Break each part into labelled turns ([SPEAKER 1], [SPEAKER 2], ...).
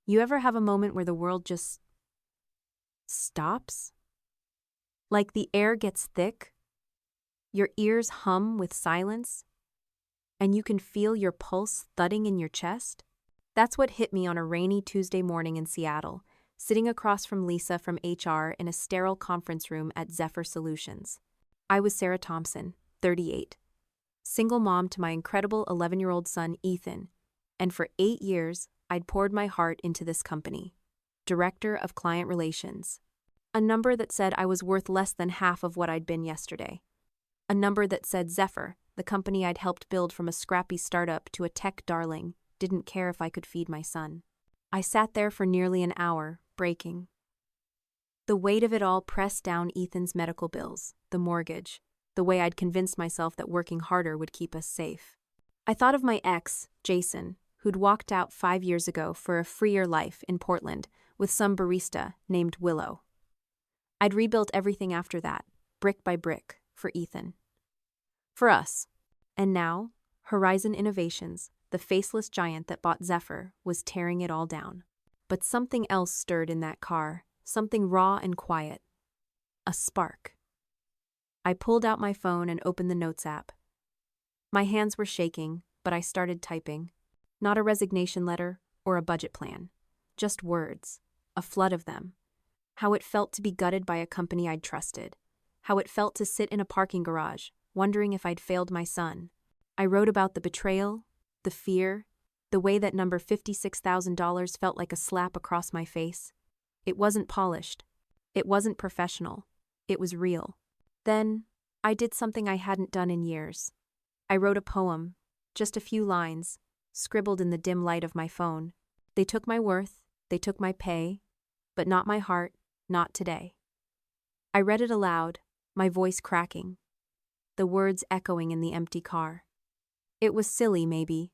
[SPEAKER 1] You ever have a moment where the world just stops? Like the air gets thick, your ears hum with silence, and you can feel your pulse thudding in your chest? That's what hit me on a rainy Tuesday morning in Seattle, sitting across from Lisa from HR in a sterile conference room at Zephyr Solutions. I was Sarah Thompson, 38, single mom to my incredible 11-year-old son Ethan, and for 8 years, I'd poured my heart into this company. Director of Client Relations. A number that said I was worth less than half of what I'd been yesterday. A number that said Zephyr, the company I'd helped build from a scrappy startup to a tech darling, didn't care if I could feed my son. I sat there for nearly an hour, breaking. The weight of it all pressed down Ethan's medical bills, the mortgage, the way I'd convinced myself that working harder would keep us safe. I thought of my ex, Jason, who'd walked out 5 years ago for a freer life in Portland with some barista named Willow. I'd rebuilt everything after that, brick by brick, for Ethan. For us. And now, Horizon Innovations, the faceless giant that bought Zephyr, was tearing it all down. But something else stirred in that car, something raw and quiet. A spark. I pulled out my phone and opened the Notes app. My hands were shaking, but I started typing. Not a resignation letter or a budget plan. Just words. A flood of them. How it felt to be gutted by a company I'd trusted. How it felt to sit in a parking garage, wondering if I'd failed my son. I wrote about the betrayal, the fear, the way that number $56,000 felt like a slap across my face. It wasn't polished. It wasn't professional. It was real. Then, I did something I hadn't done in years. I wrote a poem, just a few lines, scribbled in the dim light of my phone. They took my worth, they took my pay, but not my heart, not today. I read it aloud, my voice cracking, the words echoing in the empty car. It was silly, maybe,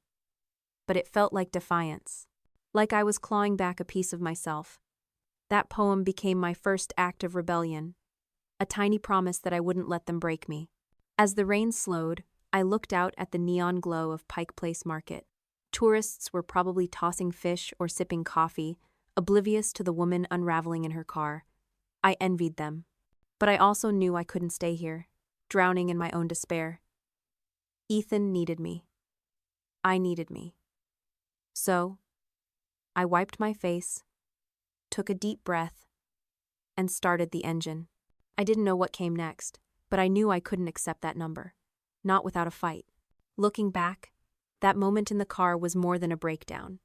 [SPEAKER 1] but it felt like defiance, like I was clawing back a piece of myself. That poem became my first act of rebellion, a tiny promise that I wouldn't let them break me. As the rain slowed, I looked out at the neon glow of Pike Place Market. Tourists were probably tossing fish or sipping coffee, oblivious to the woman unraveling in her car. I envied them. But I also knew I couldn't stay here, drowning in my own despair. Ethan needed me. I needed me. So, I wiped my face, took a deep breath, and started the engine. I didn't know what came next, but I knew I couldn't accept that number. Not without a fight. Looking back, that moment in the car was more than a breakdown.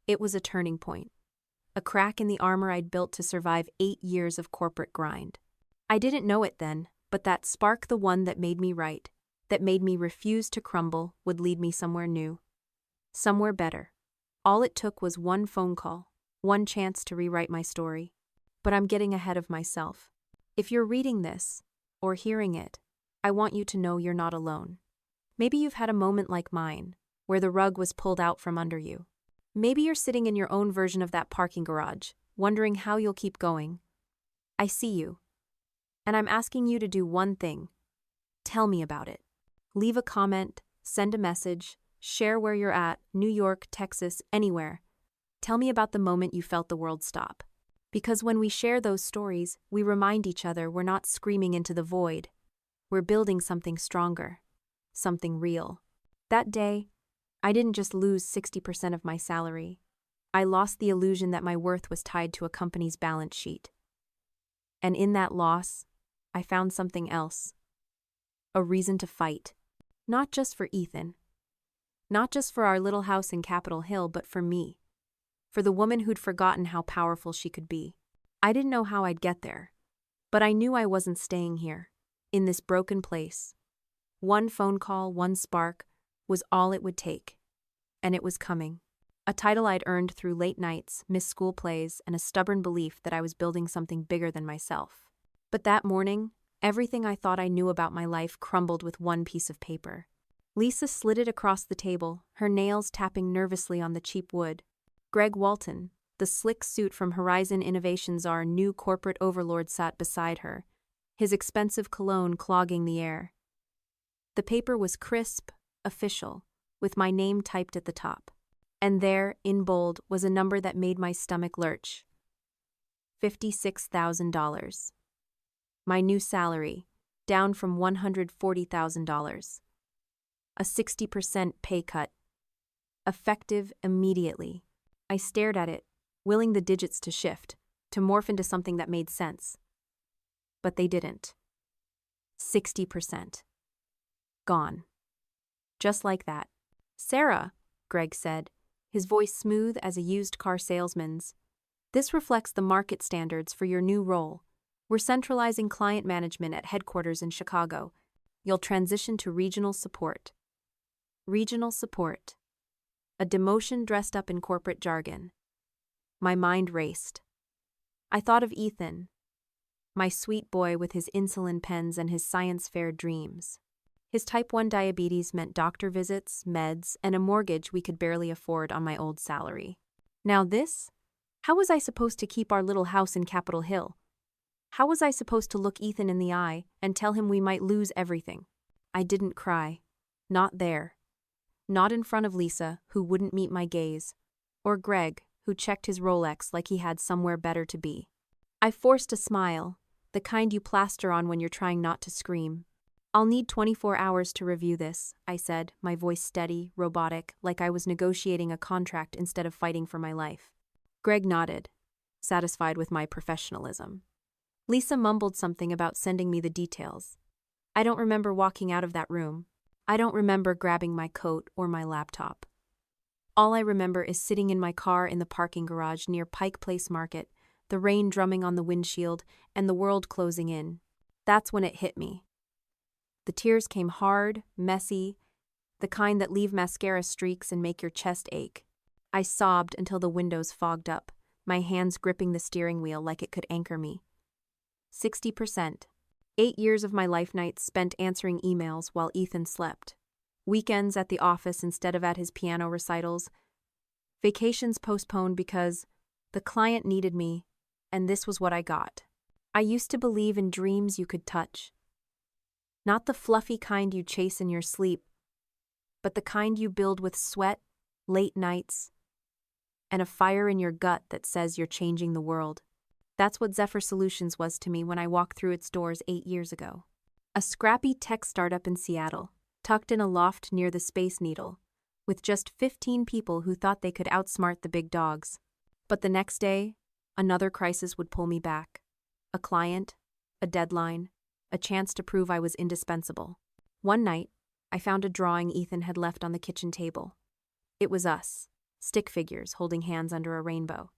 [SPEAKER 1] It was a turning point. A crack in the armor I'd built to survive 8 years of corporate grind. I didn't know it then, but that spark, the one that made me right, that made me refuse to crumble, would lead me somewhere new. Somewhere better. All it took was one phone call, one chance to rewrite my story. But I'm getting ahead of myself. If you're reading this, or hearing it, I want you to know you're not alone. Maybe you've had a moment like mine, where the rug was pulled out from under you. Maybe you're sitting in your own version of that parking garage, wondering how you'll keep going. I see you. And I'm asking you to do one thing. Tell me about it. Leave a comment, send a message, share where you're at, New York, Texas, anywhere. Tell me about the moment you felt the world stop. Because when we share those stories, we remind each other we're not screaming into the void. We're building something stronger, something real. That day, I didn't just lose 60% of my salary. I lost the illusion that my worth was tied to a company's balance sheet. And in that loss, I found something else. A reason to fight. Not just for Ethan. Not just for our little house in Capitol Hill, but for me. For the woman who'd forgotten how powerful she could be. I didn't know how I'd get there, but I knew I wasn't staying here, in this broken place. One phone call, one spark, was all it would take. And it was coming. A title I'd earned through late nights, missed school plays, and a stubborn belief that I was building something bigger than myself. But that morning, everything I thought I knew about my life crumbled with one piece of paper. Lisa slid it across the table, her nails tapping nervously on the cheap wood. Greg Walton, the slick suit from Horizon Innovations, our new corporate overlord, sat beside her, his expensive cologne clogging the air. The paper was crisp, official, with my name typed at the top. And there, in bold, was a number that made my stomach lurch. $56,000. My new salary, down from $140,000. A 60% pay cut. Effective immediately. I stared at it, willing the digits to shift, to morph into something that made sense. But they didn't. 60%. Gone. Just like that. Sarah, Greg said, his voice smooth as a used car salesman's. This reflects the market standards for your new role. We're centralizing client management at headquarters in Chicago. You'll transition to regional support. Regional support. A demotion dressed up in corporate jargon. My mind raced. I thought of Ethan, my sweet boy with his insulin pens and his science fair dreams. His type 1 diabetes meant doctor visits, meds, and a mortgage we could barely afford on my old salary. Now this? How was I supposed to keep our little house in Capitol Hill? How was I supposed to look Ethan in the eye and tell him we might lose everything? I didn't cry. Not there. Not in front of Lisa, who wouldn't meet my gaze, or Greg, who checked his Rolex like he had somewhere better to be. I forced a smile, the kind you plaster on when you're trying not to scream. I'll need 24 hours to review this, I said, my voice steady, robotic, like I was negotiating a contract instead of fighting for my life. Greg nodded, satisfied with my professionalism. Lisa mumbled something about sending me the details. I don't remember walking out of that room. I don't remember grabbing my coat or my laptop. All I remember is sitting in my car in the parking garage near Pike Place Market, the rain drumming on the windshield, and the world closing in. That's when it hit me. The tears came hard, messy, the kind that leave mascara streaks and make your chest ache. I sobbed until the windows fogged up, my hands gripping the steering wheel like it could anchor me. 60%. 8 years of my life nights spent answering emails while Ethan slept. Weekends at the office instead of at his piano recitals. Vacations postponed because the client needed me, and this was what I got. I used to believe in dreams you could touch. Not the fluffy kind you chase in your sleep, but the kind you build with sweat, late nights, and a fire in your gut that says you're changing the world. That's what Zephyr Solutions was to me when I walked through its doors 8 years ago. A scrappy tech startup in Seattle, tucked in a loft near the Space Needle, with just 15 people who thought they could outsmart the big dogs. But the next day, another crisis would pull me back. A client, a deadline, a chance to prove I was indispensable. One night, I found a drawing Ethan had left on the kitchen table. It was us, stick figures holding hands under a rainbow.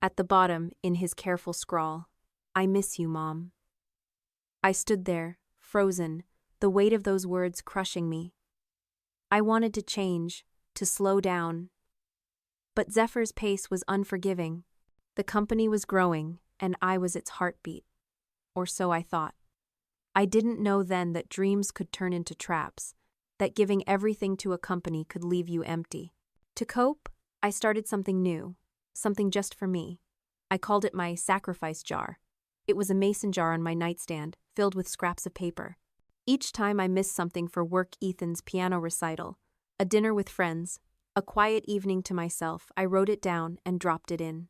[SPEAKER 1] At the bottom, in his careful scrawl, "I miss you, Mom." I stood there, frozen, the weight of those words crushing me. I wanted to change, to slow down. But Zephyr's pace was unforgiving. The company was growing, and I was its heartbeat. Or so I thought. I didn't know then that dreams could turn into traps, that giving everything to a company could leave you empty. To cope, I started something new. Something just for me. I called it my sacrifice jar. It was a mason jar on my nightstand, filled with scraps of paper. Each time I missed something for work, Ethan's piano recital, a dinner with friends, a quiet evening to myself, I wrote it down and dropped it in.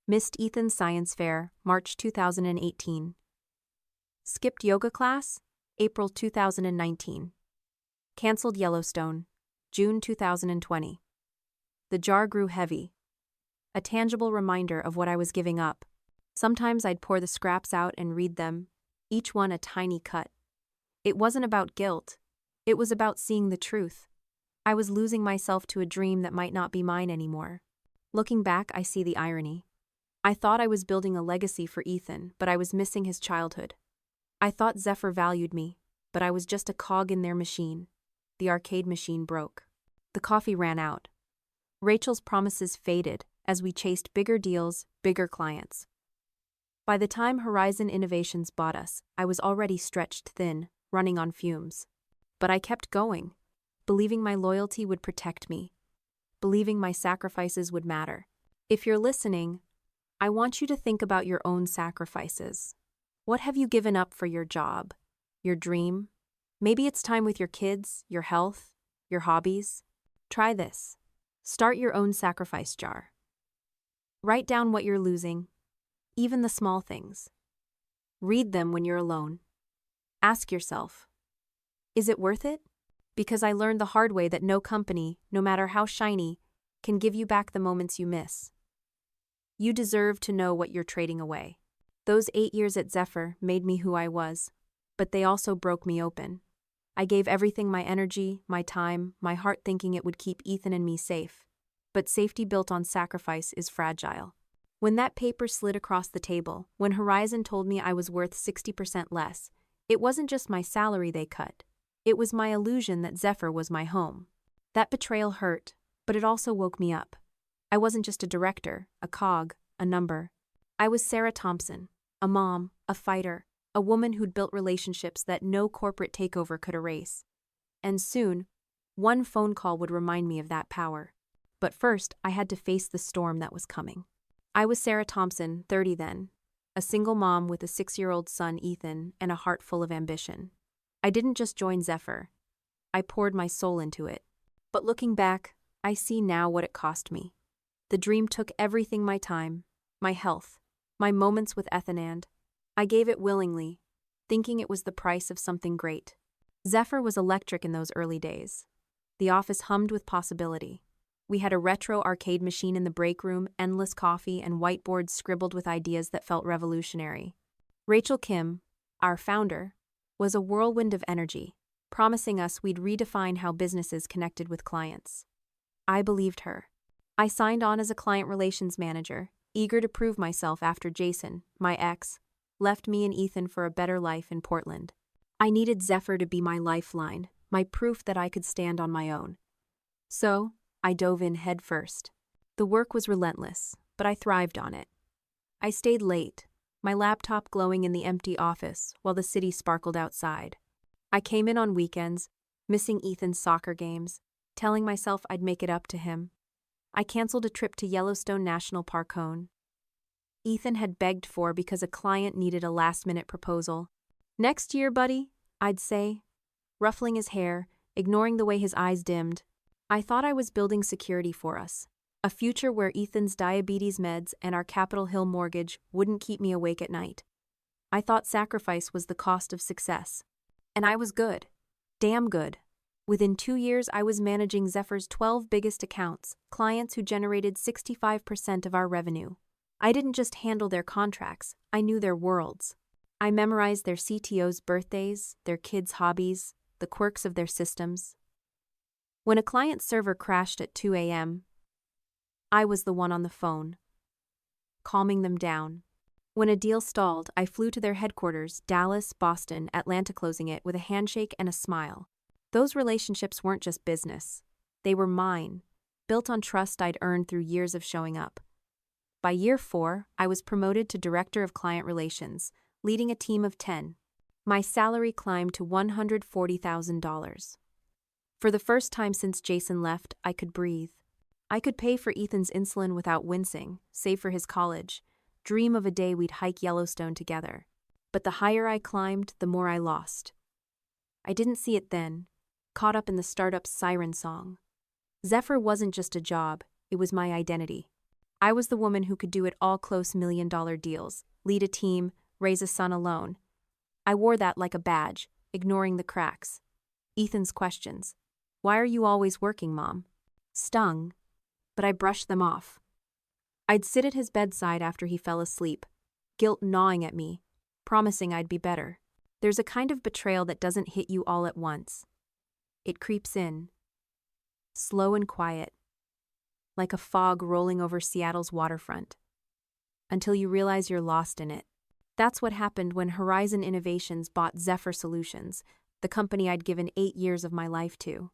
[SPEAKER 1] Missed Ethan's science fair, March 2018. Skipped yoga class, April 2019. Cancelled Yellowstone, June 2020. The jar grew heavy. A tangible reminder of what I was giving up. Sometimes I'd pour the scraps out and read them, each one a tiny cut. It wasn't about guilt. It was about seeing the truth. I was losing myself to a dream that might not be mine anymore. Looking back, I see the irony. I thought I was building a legacy for Ethan, but I was missing his childhood. I thought Zephyr valued me, but I was just a cog in their machine. The arcade machine broke. The coffee ran out. Rachel's promises faded as we chased bigger deals, bigger clients. By the time Horizon Innovations bought us, I was already stretched thin, running on fumes. But I kept going, believing my loyalty would protect me, believing my sacrifices would matter. If you're listening, I want you to think about your own sacrifices. What have you given up for your job, your dream? Maybe it's time with your kids, your health, your hobbies. Try this. Start your own sacrifice jar. Write down what you're losing, even the small things. Read them when you're alone. Ask yourself, is it worth it? Because I learned the hard way that no company, no matter how shiny, can give you back the moments you miss. You deserve to know what you're trading away. Those 8 years at Zephyr made me who I was, but they also broke me open. I gave everything, my energy, my time, my heart, thinking it would keep Ethan and me safe. But safety built on sacrifice is fragile. When that paper slid across the table, when Horizon told me I was worth 60% less, it wasn't just my salary they cut. It was my illusion that Zephyr was my home. That betrayal hurt, but it also woke me up. I wasn't just a director, a cog, a number. I was Sarah Thompson, a mom, a fighter, a woman who'd built relationships that no corporate takeover could erase. And soon, one phone call would remind me of that power. But first, I had to face the storm that was coming. I was Sarah Thompson, 30 then, a single mom with a 6-year-old son, Ethan, and a heart full of ambition. I didn't just join Zephyr. I poured my soul into it. But looking back, I see now what it cost me. The dream took everything: my time, my health, my moments with Ethanand. I gave it willingly, thinking it was the price of something great. Zephyr was electric in those early days. The office hummed with possibility. We had a retro arcade machine in the break room, endless coffee, and whiteboards scribbled with ideas that felt revolutionary. Rachel Kim, our founder, was a whirlwind of energy, promising us we'd redefine how businesses connected with clients. I believed her. I signed on as a client relations manager, eager to prove myself after Jason, my ex, left me and Ethan for a better life in Portland. I needed Zephyr to be my lifeline, my proof that I could stand on my own. So, I dove in head first. The work was relentless, but I thrived on it. I stayed late, my laptop glowing in the empty office while the city sparkled outside. I came in on weekends, missing Ethan's soccer games, telling myself I'd make it up to him. I canceled a trip to Yellowstone National Park Ethan had begged for because a client needed a last-minute proposal. "Next year, buddy," I'd say, ruffling his hair, ignoring the way his eyes dimmed. I thought I was building security for us, a future where Ethan's diabetes meds and our Capitol Hill mortgage wouldn't keep me awake at night. I thought sacrifice was the cost of success. And I was good. Damn good. Within 2 years, I was managing Zephyr's 12 biggest accounts, clients who generated 65% of our revenue. I didn't just handle their contracts, I knew their worlds. I memorized their CTO's birthdays, their kids' hobbies, the quirks of their systems. When a client's server crashed at 2 a.m., I was the one on the phone, calming them down. When a deal stalled, I flew to their headquarters, Dallas, Boston, Atlanta, closing it with a handshake and a smile. Those relationships weren't just business. They were mine, built on trust I'd earned through years of showing up. By year 4, I was promoted to Director of Client Relations, leading a team of 10. My salary climbed to $140,000. For the first time since Jason left, I could breathe. I could pay for Ethan's insulin without wincing, save for his college, dream of a day we'd hike Yellowstone together. But the higher I climbed, the more I lost. I didn't see it then, caught up in the startup's siren song. Zephyr wasn't just a job, it was my identity. I was the woman who could do it all: close million-dollar deals, lead a team, raise a son alone. I wore that like a badge, ignoring the cracks. Ethan's questions. "Why are you always working, Mom?" stung, but I brushed them off. I'd sit at his bedside after he fell asleep, guilt gnawing at me, promising I'd be better. There's a kind of betrayal that doesn't hit you all at once. It creeps in, slow and quiet, like a fog rolling over Seattle's waterfront, until you realize you're lost in it. That's what happened when Horizon Innovations bought Zephyr Solutions, the company I'd given 8 years of my life to.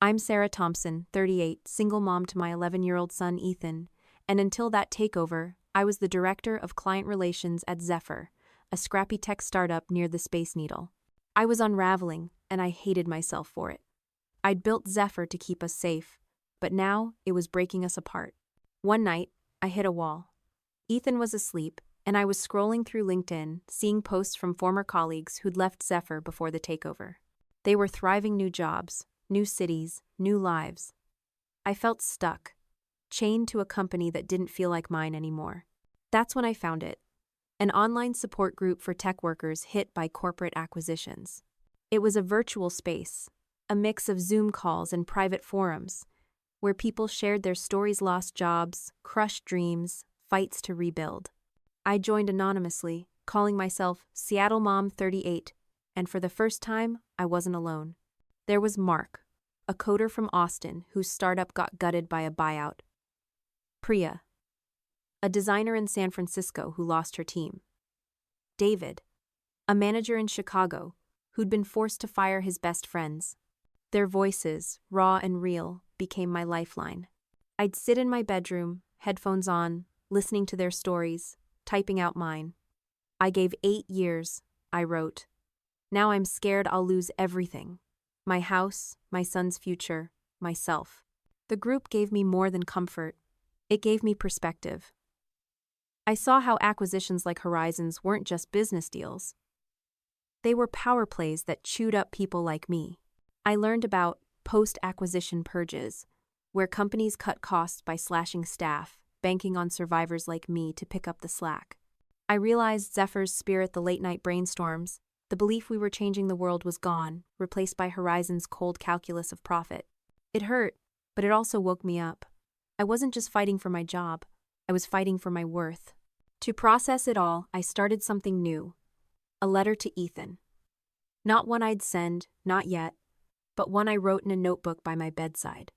[SPEAKER 1] I'm Sarah Thompson, 38, single mom to my 11-year-old son Ethan, and until that takeover, I was the Director of Client Relations at Zephyr, a scrappy tech startup near the Space Needle. I was unraveling, and I hated myself for it. I'd built Zephyr to keep us safe, but now it was breaking us apart. One night, I hit a wall. Ethan was asleep, and I was scrolling through LinkedIn, seeing posts from former colleagues who'd left Zephyr before the takeover. They were thriving: new jobs, new cities, new lives. I felt stuck, chained to a company that didn't feel like mine anymore. That's when I found it, an online support group for tech workers hit by corporate acquisitions. It was a virtual space, a mix of Zoom calls and private forums, where people shared their stories, lost jobs, crushed dreams, fights to rebuild. I joined anonymously, calling myself Seattle Mom 38, and for the first time, I wasn't alone. There was Mark, a coder from Austin whose startup got gutted by a buyout. Priya, a designer in San Francisco who lost her team. David, a manager in Chicago who'd been forced to fire his best friends. Their voices, raw and real, became my lifeline. I'd sit in my bedroom, headphones on, listening to their stories, typing out mine. I gave 8 years, I wrote. Now I'm scared I'll lose everything. My house, my son's future, myself. The group gave me more than comfort. It gave me perspective. I saw how acquisitions like Horizon's weren't just business deals. They were power plays that chewed up people like me. I learned about post-acquisition purges, where companies cut costs by slashing staff, banking on survivors like me to pick up the slack. I realized Zephyr's spirit, the late-night brainstorms, the belief we were changing the world was gone, replaced by Horizon's cold calculus of profit. It hurt, but it also woke me up. I wasn't just fighting for my job, I was fighting for my worth. To process it all, I started something new. A letter to Ethan. Not one I'd send, not yet, but one I wrote in a notebook by my bedside.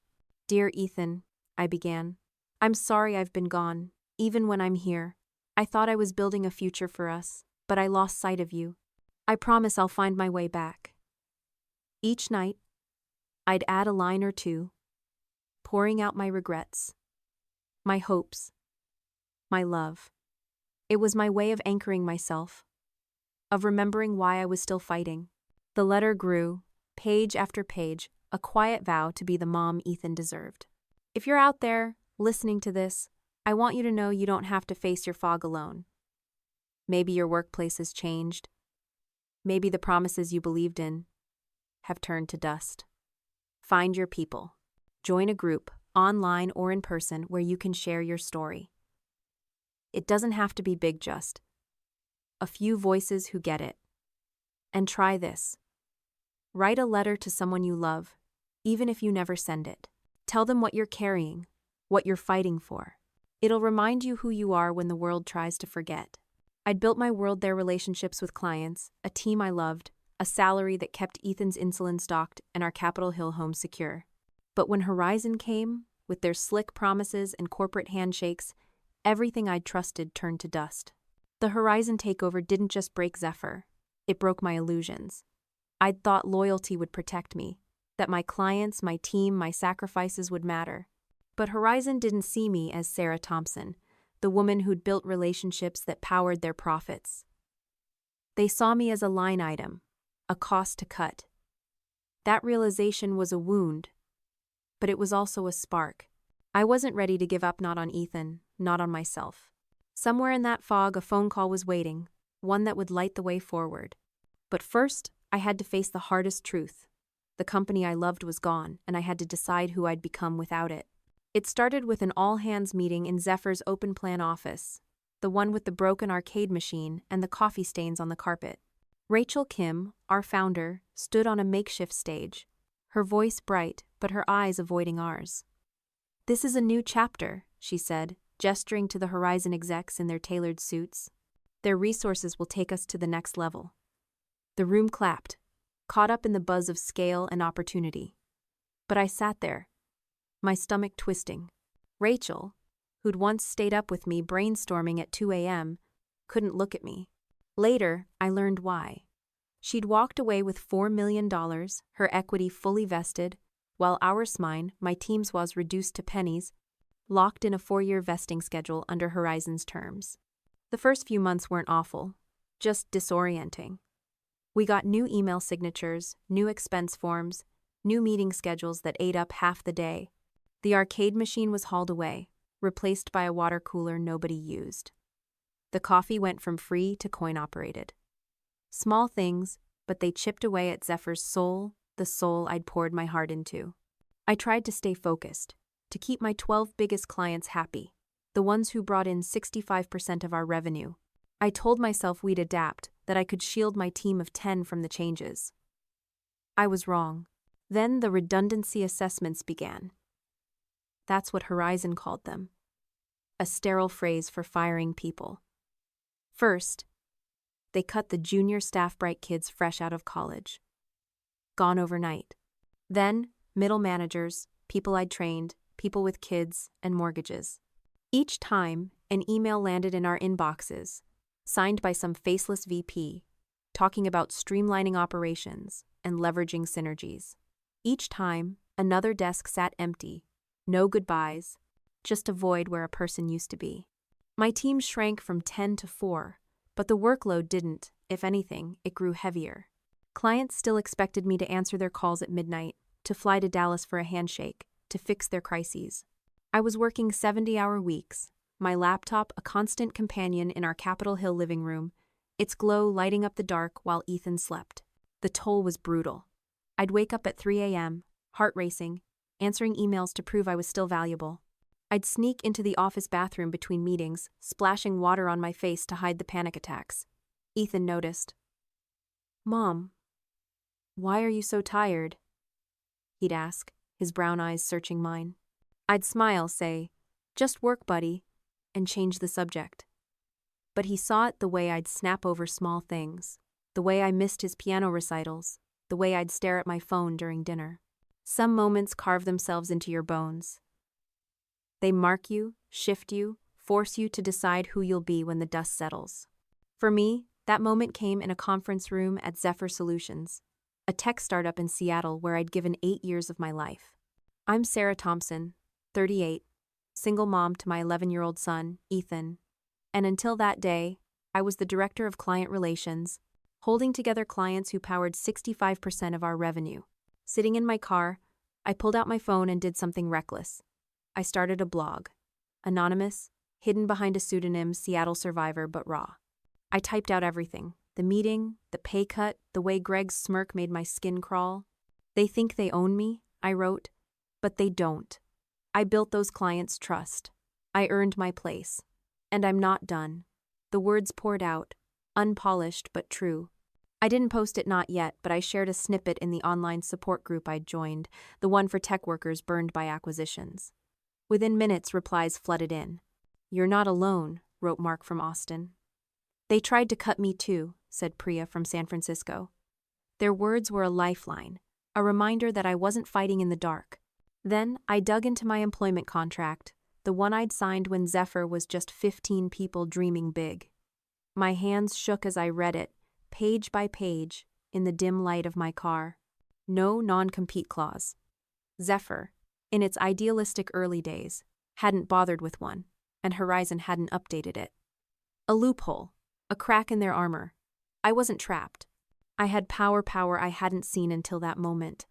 [SPEAKER 1] Dear Ethan, I began. I'm sorry I've been gone, even when I'm here. I thought I was building a future for us, but I lost sight of you. I promise I'll find my way back. Each night, I'd add a line or two, pouring out my regrets, my hopes, my love. It was my way of anchoring myself, of remembering why I was still fighting. The letter grew, page after page, a quiet vow to be the mom Ethan deserved. If you're out there, listening to this, I want you to know you don't have to face your fog alone. Maybe your workplace has changed. Maybe the promises you believed in have turned to dust. Find your people. Join a group, online or in person, where you can share your story. It doesn't have to be big, just a few voices who get it. And try this. Write a letter to someone you love, even if you never send it. Tell them what you're carrying, what you're fighting for. It'll remind you who you are when the world tries to forget. I'd built my world, their relationships with clients, a team I loved, a salary that kept Ethan's insulin stocked and our Capitol Hill home secure. But when Horizon came, with their slick promises and corporate handshakes, everything I'd trusted turned to dust. The Horizon takeover didn't just break Zephyr, it broke my illusions. I'd thought loyalty would protect me, that my clients, my team, my sacrifices would matter. But Horizon didn't see me as Sarah Thompson, the woman who'd built relationships that powered their profits. They saw me as a line item, a cost to cut. That realization was a wound, but it was also a spark. I wasn't ready to give up, not on Ethan, not on myself. Somewhere in that fog, a phone call was waiting, one that would light the way forward. But first, I had to face the hardest truth. The company I loved was gone, and I had to decide who I'd become without it. It started with an all-hands meeting in Zephyr's open-plan office, the one with the broken arcade machine and the coffee stains on the carpet. Rachel Kim, our founder, stood on a makeshift stage, her voice bright but her eyes avoiding ours. "This is a new chapter," she said, gesturing to the Horizon execs in their tailored suits. "Their resources will take us to the next level." The room clapped, caught up in the buzz of scale and opportunity. But I sat there, my stomach twisting. Rachel, who'd once stayed up with me brainstorming at 2 a.m., couldn't look at me. Later, I learned why. She'd walked away with $4 million, her equity fully vested, while ours, mine, my team's, was reduced to pennies, locked in a 4-year vesting schedule under Horizon's terms. The first few months weren't awful, just disorienting. We got new email signatures, new expense forms, new meeting schedules that ate up half the day. The arcade machine was hauled away, replaced by a water cooler nobody used. The coffee went from free to coin-operated. Small things, but they chipped away at Zephyr's soul, the soul I'd poured my heart into. I tried to stay focused, to keep my 12 biggest clients happy, the ones who brought in 65% of our revenue. I told myself we'd adapt, that I could shield my team of 10 from the changes. I was wrong. Then the redundancy assessments began. That's what Horizon called them. A sterile phrase for firing people. First, they cut the junior staff bright kids fresh out of college. Gone overnight. Then, middle managers, people I'd trained, people with kids and mortgages. Each time, an email landed in our inboxes, signed by some faceless VP, talking about streamlining operations and leveraging synergies. Each time, another desk sat empty, no goodbyes, just a void where a person used to be. My team shrank from 10 to 4, but the workload didn't. If anything, it grew heavier. Clients still expected me to answer their calls at midnight, to fly to Dallas for a handshake, to fix their crises. I was working 70-hour weeks, my laptop a constant companion in our Capitol Hill living room, its glow lighting up the dark while Ethan slept. The toll was brutal. I'd wake up at 3 a.m., heart racing, answering emails to prove I was still valuable. I'd sneak into the office bathroom between meetings, splashing water on my face to hide the panic attacks. Ethan noticed. "Mom, why are you so tired?" he'd ask, his brown eyes searching mine. I'd smile, say, "Just work, buddy," and change the subject. But he saw it the way I'd snap over small things, the way I missed his piano recitals, the way I'd stare at my phone during dinner. Some moments carve themselves into your bones. They mark you, shift you, force you to decide who you'll be when the dust settles. For me, that moment came in a conference room at Zephyr Solutions, a tech startup in Seattle where I'd given 8 years of my life. I'm Sarah Thompson, 38, single mom to my 11-year-old son, Ethan, and until that day, I was the director of client relations, holding together clients who powered 65% of our revenue. Sitting in my car, I pulled out my phone and did something reckless. I started a blog. Anonymous, hidden behind a pseudonym, Seattle survivor, but raw. I typed out everything. The meeting, the pay cut, the way Greg's smirk made my skin crawl. "They think they own me," I wrote, "but they don't. I built those clients' trust. I earned my place. And I'm not done." The words poured out, unpolished but true. I didn't post it not yet, but I shared a snippet in the online support group I'd joined, the one for tech workers burned by acquisitions. Within minutes, replies flooded in. "You're not alone," wrote Mark from Austin. "They tried to cut me too," said Priya from San Francisco. Their words were a lifeline, a reminder that I wasn't fighting in the dark. Then I dug into my employment contract, the one I'd signed when Zephyr was just 15 people dreaming big. My hands shook as I read it, page by page, in the dim light of my car. No non-compete clause. Zephyr, in its idealistic early days, hadn't bothered with one, and Horizon hadn't updated it. A loophole, a crack in their armor. I wasn't trapped. I had power I hadn't seen until that moment.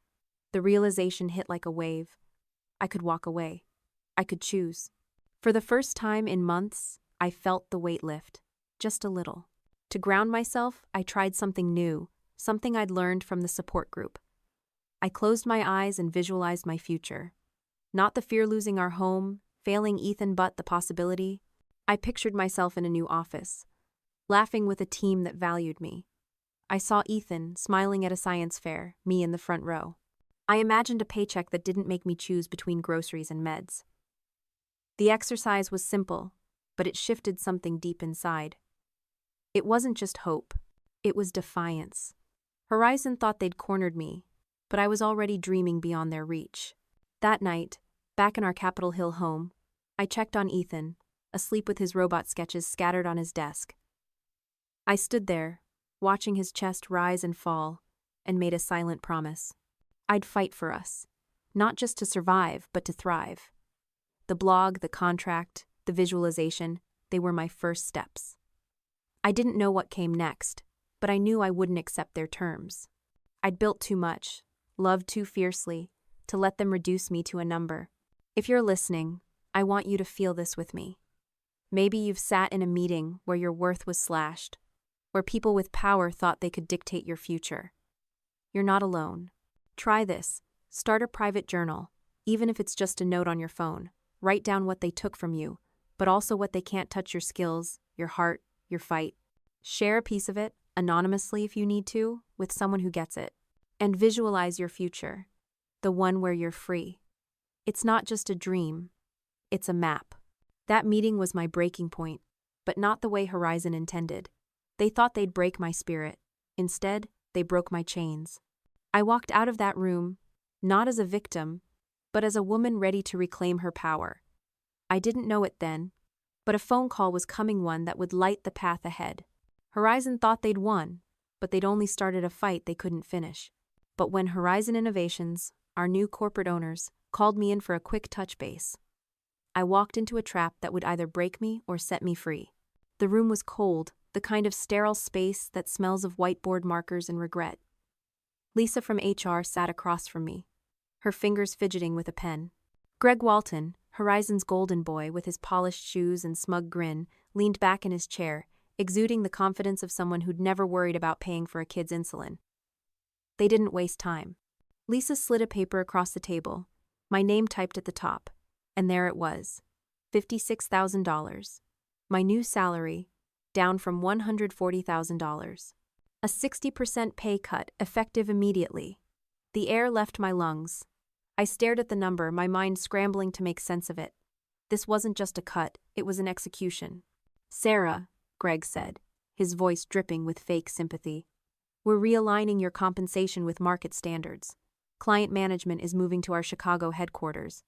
[SPEAKER 1] The realization hit like a wave. I could walk away. I could choose. For the first time in months, I felt the weight lift, just a little. To ground myself, I tried something new, something I'd learned from the support group. I closed my eyes and visualized my future. Not the fear losing our home, failing Ethan, but the possibility. I pictured myself in a new office, laughing with a team that valued me. I saw Ethan smiling at a science fair, me in the front row. I imagined a paycheck that didn't make me choose between groceries and meds. The exercise was simple, but it shifted something deep inside. It wasn't just hope, it was defiance. Horizon thought they'd cornered me, but I was already dreaming beyond their reach. That night, back in our Capitol Hill home, I checked on Ethan, asleep with his robot sketches scattered on his desk. I stood there, watching his chest rise and fall, and made a silent promise. I'd fight for us, not just to survive, but to thrive. The blog, the contract, the visualization, they were my first steps. I didn't know what came next, but I knew I wouldn't accept their terms. I'd built too much, loved too fiercely, to let them reduce me to a number. If you're listening, I want you to feel this with me. Maybe you've sat in a meeting where your worth was slashed, where people with power thought they could dictate your future. You're not alone. Try this. Start a private journal. Even if it's just a note on your phone, write down what they took from you, but also what they can't touch: your skills, your heart, your fight. Share a piece of it, anonymously if you need to, with someone who gets it. And visualize your future, the one where you're free. It's not just a dream, it's a map. That meeting was my breaking point, but not the way Horizon intended. They thought they'd break my spirit. Instead, they broke my chains. I walked out of that room, not as a victim, but as a woman ready to reclaim her power. I didn't know it then, but a phone call was coming, one that would light the path ahead. Horizon thought they'd won, but they'd only started a fight they couldn't finish. But when Horizon Innovations, our new corporate owners, called me in for a quick touch base, I walked into a trap that would either break me or set me free. The room was cold, the kind of sterile space that smells of whiteboard markers and regret. Lisa from HR sat across from me, her fingers fidgeting with a pen. Greg Walton, Horizon's golden boy with his polished shoes and smug grin, leaned back in his chair, exuding the confidence of someone who'd never worried about paying for a kid's insulin. They didn't waste time. Lisa slid a paper across the table, my name typed at the top, and there it was, $56,000. My new salary, down from $140,000. A 60% pay cut, effective immediately. The air left my lungs. I stared at the number, my mind scrambling to make sense of it. This wasn't just a cut, it was an execution. Sarah, Greg said, his voice dripping with fake sympathy. We're realigning your compensation with market standards. Client management is moving to our Chicago headquarters.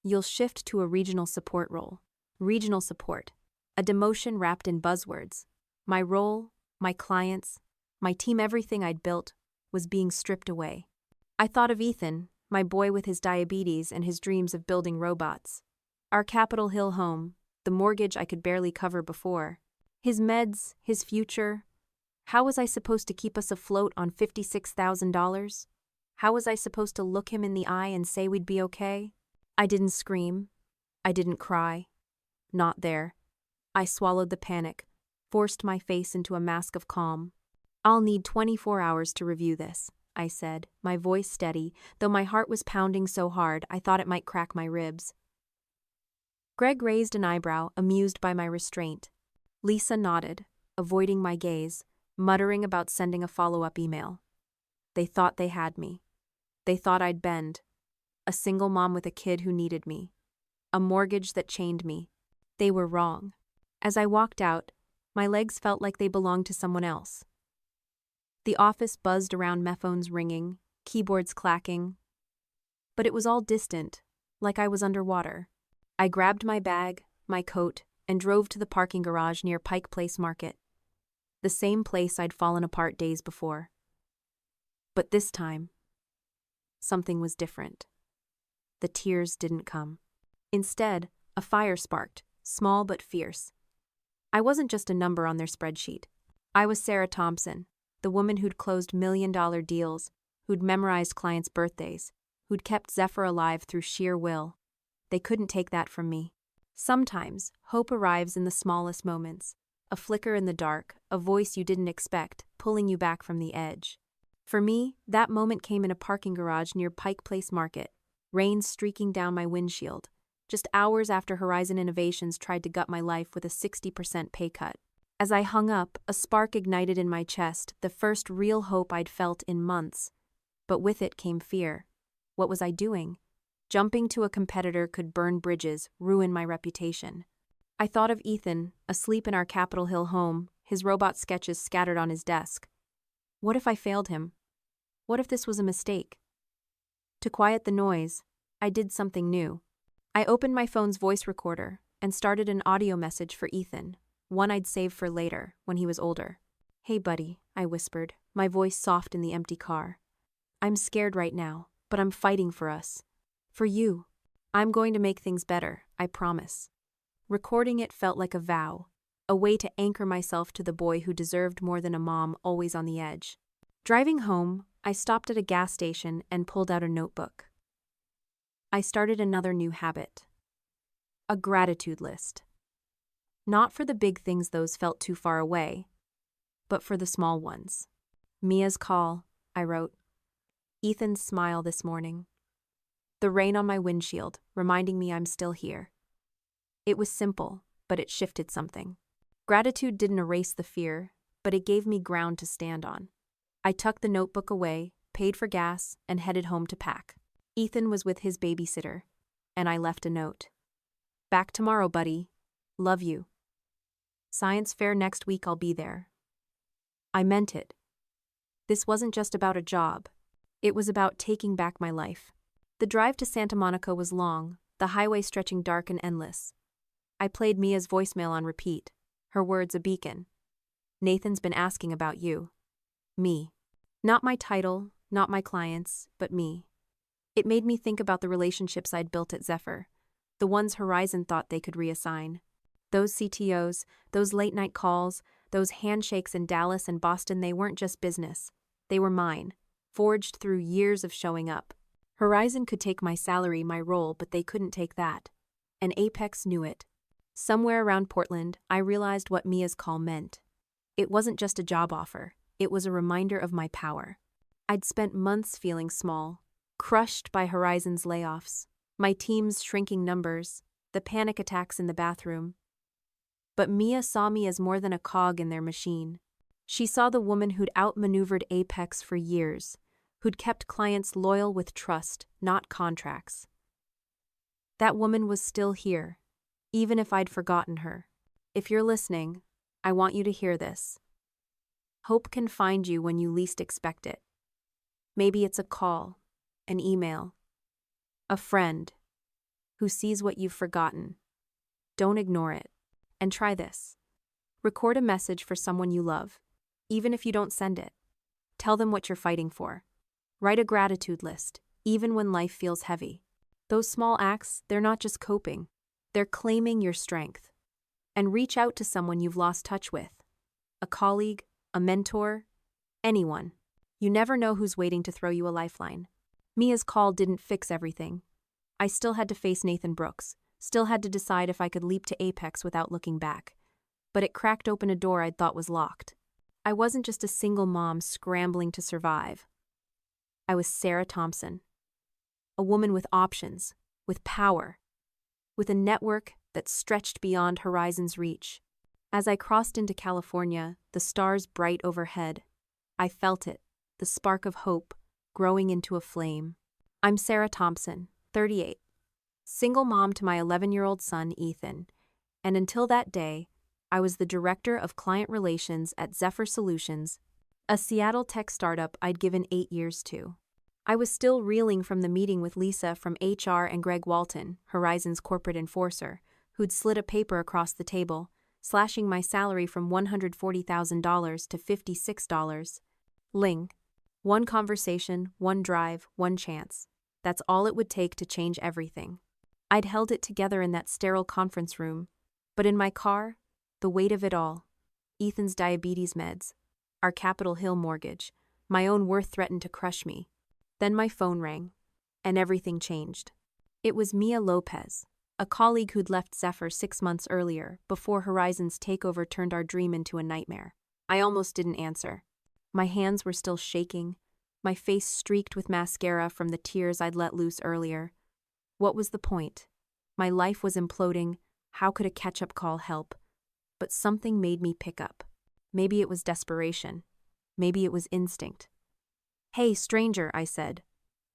[SPEAKER 1] You'll shift to a regional support role. Regional support. A demotion wrapped in buzzwords. My role, my clients, my team, everything I'd built, was being stripped away. I thought of Ethan, my boy with his diabetes and his dreams of building robots. Our Capitol Hill home, the mortgage I could barely cover before. His meds, his future. How was I supposed to keep us afloat on $56,000? How was I supposed to look him in the eye and say we'd be okay? I didn't scream. I didn't cry. Not there. I swallowed the panic, forced my face into a mask of calm. I'll need 24 hours to review this, I said, my voice steady, though my heart was pounding so hard I thought it might crack my ribs. Greg raised an eyebrow, amused by my restraint. Lisa nodded, avoiding my gaze, muttering about sending a follow-up email. They thought they had me. They thought I'd bend. A single mom with a kid who needed me. A mortgage that chained me. They were wrong. As I walked out, my legs felt like they belonged to someone else. The office buzzed around, me phones ringing, keyboards clacking. But it was all distant, like I was underwater. I grabbed my bag, my coat, and drove to the parking garage near Pike Place Market. The same place I'd fallen apart days before. But this time, something was different. The tears didn't come. Instead, a fire sparked, small but fierce. I wasn't just a number on their spreadsheet. I was Sarah Thompson, the woman who'd closed million-dollar deals, who'd memorized clients' birthdays, who'd kept Zephyr alive through sheer will. They couldn't take that from me. Sometimes, hope arrives in the smallest moments. A flicker in the dark, a voice you didn't expect, pulling you back from the edge. For me, that moment came in a parking garage near Pike Place Market, rain streaking down my windshield, just hours after Horizon Innovations tried to gut my life with a 60% pay cut. As I hung up, a spark ignited in my chest, the first real hope I'd felt in months. But with it came fear. What was I doing? Jumping to a competitor could burn bridges, ruin my reputation. I thought of Ethan, asleep in our Capitol Hill home, his robot sketches scattered on his desk. What if I failed him? What if this was a mistake? To quiet the noise, I did something new. I opened my phone's voice recorder and started an audio message for Ethan, one I'd save for later, when he was older. Hey buddy, I whispered, my voice soft in the empty car. I'm scared right now, but I'm fighting for us. For you. I'm going to make things better, I promise. Recording it felt like a vow, a way to anchor myself to the boy who deserved more than a mom always on the edge. Driving home, I stopped at a gas station and pulled out a notebook. I started another new habit. A gratitude list. Not for the big things, those felt too far away, but for the small ones. Mia's call, I wrote. Ethan's smile this morning. the rain on my windshield, reminding me I'm still here. It was simple, but it shifted something. Gratitude didn't erase the fear, but it gave me ground to stand on. I tucked the notebook away, paid for gas, and headed home to pack. Ethan was with his babysitter, and I left a note. Back tomorrow, buddy. Love you. Science fair next week, I'll be there. I meant it. This wasn't just about a job. It was about taking back my life. The drive to Santa Monica was long, the highway stretching dark and endless. I played Mia's voicemail on repeat, her words a beacon. Nathan's been asking about you. Me. Not my title, not my clients, but me. It made me think about the relationships I'd built at Zephyr, the ones Horizon thought they could reassign. Those CTOs, those late-night calls, those handshakes in Dallas and Boston, they weren't just business. They were mine, forged through years of showing up. Horizon could take my salary, my role, but they couldn't take that. And Apex knew it. Somewhere around Portland, I realized what Mia's call meant. It wasn't just a job offer. It was a reminder of my power. I'd spent months feeling small, crushed by Horizon's layoffs, my team's shrinking numbers, the panic attacks in the bathroom. But Mia saw me as more than a cog in their machine. She saw the woman who'd outmaneuvered Apex for years, who'd kept clients loyal with trust, not contracts. That woman was still here, even if I'd forgotten her. If you're listening, I want you to hear this. Hope can find you when you least expect it. Maybe it's a call, an email, a friend who sees what you've forgotten. Don't ignore it. And try this. Record a message for someone you love, even if you don't send it. Tell them what you're fighting for. Write a gratitude list, even when life feels heavy. Those small acts, they're not just coping. They're claiming your strength. And reach out to someone you've lost touch with. A colleague, a mentor, anyone. You never know who's waiting to throw you a lifeline. Mia's call didn't fix everything. I still had to face Nathan Brooks, still had to decide if I could leap to Apex without looking back. But it cracked open a door I'd thought was locked. I wasn't just a single mom scrambling to survive. I was Sarah Thompson. A woman with options, with power, with a network that stretched beyond Horizon's reach. As I crossed into California, the stars bright overhead, I felt it, the spark of hope, growing into a flame. I'm Sarah Thompson, 38, single mom to my 11-year-old son, Ethan, and until that day, I was the director of client relations at Zephyr Solutions, a Seattle tech startup I'd given 8 years to. I was still reeling from the meeting with Lisa from HR and Greg Walton, Horizon's corporate enforcer, who'd slid a paper across the table, slashing my salary from $140,000 to $56. Ling. One conversation, one drive, one chance. That's all it would take to change everything. I'd held it together in that sterile conference room, but in my car, the weight of it all. Ethan's diabetes meds, our Capitol Hill mortgage, my own worth threatened to crush me. Then my phone rang, and everything changed. It was Mia Lopez, a colleague who'd left Zephyr 6 months earlier, before Horizon's takeover turned our dream into a nightmare. I almost didn't answer. My hands were still shaking, my face streaked with mascara from the tears I'd let loose earlier. What was the point? My life was imploding. How could a catch-up call help? But something made me pick up. Maybe it was desperation. Maybe it was instinct. "Hey, stranger," I said,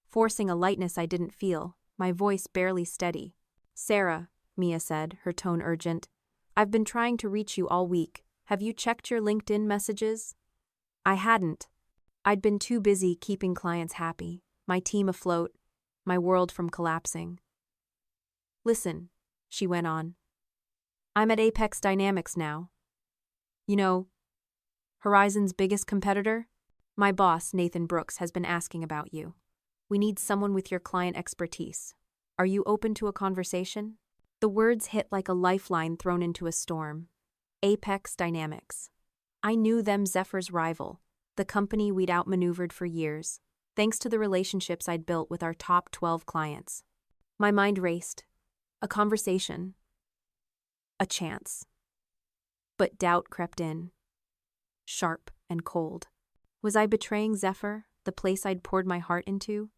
[SPEAKER 1] forcing a lightness I didn't feel, my voice barely steady. "Sarah," Mia said, her tone urgent. "I've been trying to reach you all week. Have you checked your LinkedIn messages?" I hadn't. I'd been too busy keeping clients happy, my team afloat, my world from collapsing. "Listen," she went on. "I'm at Apex Dynamics now. You know, Horizon's biggest competitor? My boss, Nathan Brooks, has been asking about you. We need someone with your client expertise. Are you open to a conversation?" The words hit like a lifeline thrown into a storm. Apex Dynamics. I knew them, Zephyr's rival, the company we'd outmaneuvered for years, thanks to the relationships I'd built with our top 12 clients. My mind raced. A conversation. A chance. But doubt crept in. Sharp and cold. Was I betraying Zephyr, the place I'd poured my heart into?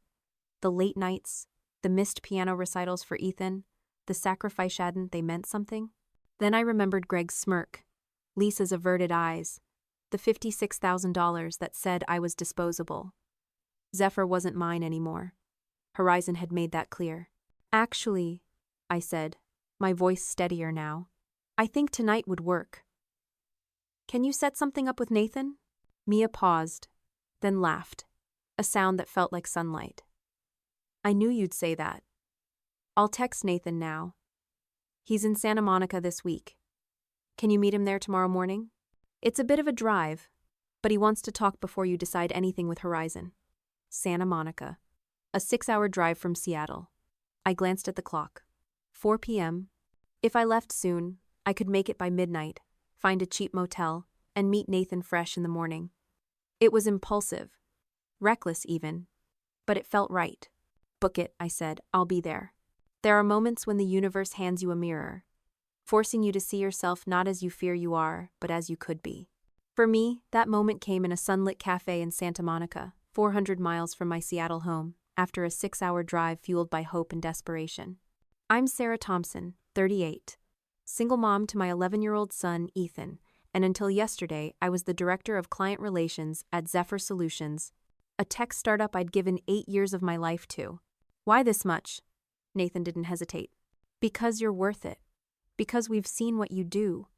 [SPEAKER 1] The late nights, The missed piano recitals for Ethan, the sacrifice hadn't they meant something? Then I remembered Greg's smirk, Lisa's averted eyes, the $56,000 that said I was disposable. Zephyr wasn't mine anymore. Horizon had made that clear. Actually, I said, my voice steadier now, I think tonight would work. Can you set something up with Nathan? Mia paused, then laughed, a sound that felt like sunlight. I knew you'd say that. I'll text Nathan now. He's in Santa Monica this week. Can you meet him there tomorrow morning? It's a bit of a drive, but he wants to talk before you decide anything with Horizon. Santa Monica. A 6-hour drive from Seattle. I glanced at the clock. 4 p.m. If I left soon, I could make it by midnight, find a cheap motel, and meet Nathan fresh in the morning. It was impulsive, reckless even, but it felt right. Book it, I said, I'll be there. There are moments when the universe hands you a mirror, forcing you to see yourself not as you fear you are, but as you could be. For me, that moment came in a sunlit cafe in Santa Monica, 400 miles from my Seattle home, after a 6-hour drive fueled by hope and desperation. I'm Sarah Thompson, 38, single mom to my 11-year-old son, Ethan, and until yesterday, I was the director of client relations at Zephyr Solutions, a tech startup I'd given 8 years of my life to. Why this much? Nathan didn't hesitate. Because you're worth it. Because we've seen what you do.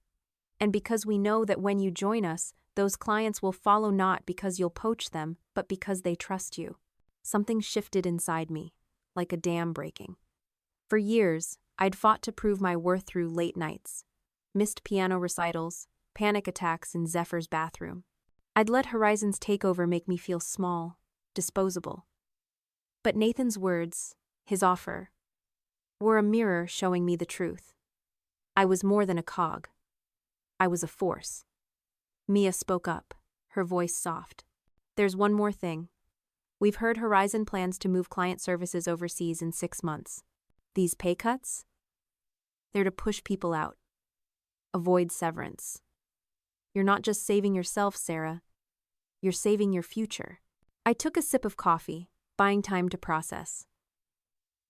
[SPEAKER 1] And because we know that when you join us, those clients will follow not because you'll poach them, but because they trust you. Something shifted inside me, like a dam breaking. For years, I'd fought to prove my worth through late nights, missed piano recitals, panic attacks in Zephyr's bathroom. I'd let Horizon's takeover make me feel small, disposable. But Nathan's words, his offer, were a mirror showing me the truth. I was more than a cog. I was a force. Mia spoke up, her voice soft. There's one more thing. We've heard Horizon plans to move client services overseas in 6 months. These pay cuts? They're to push people out. Avoid severance. You're not just saving yourself, Sarah. You're saving your future. I took a sip of coffee, buying time to process.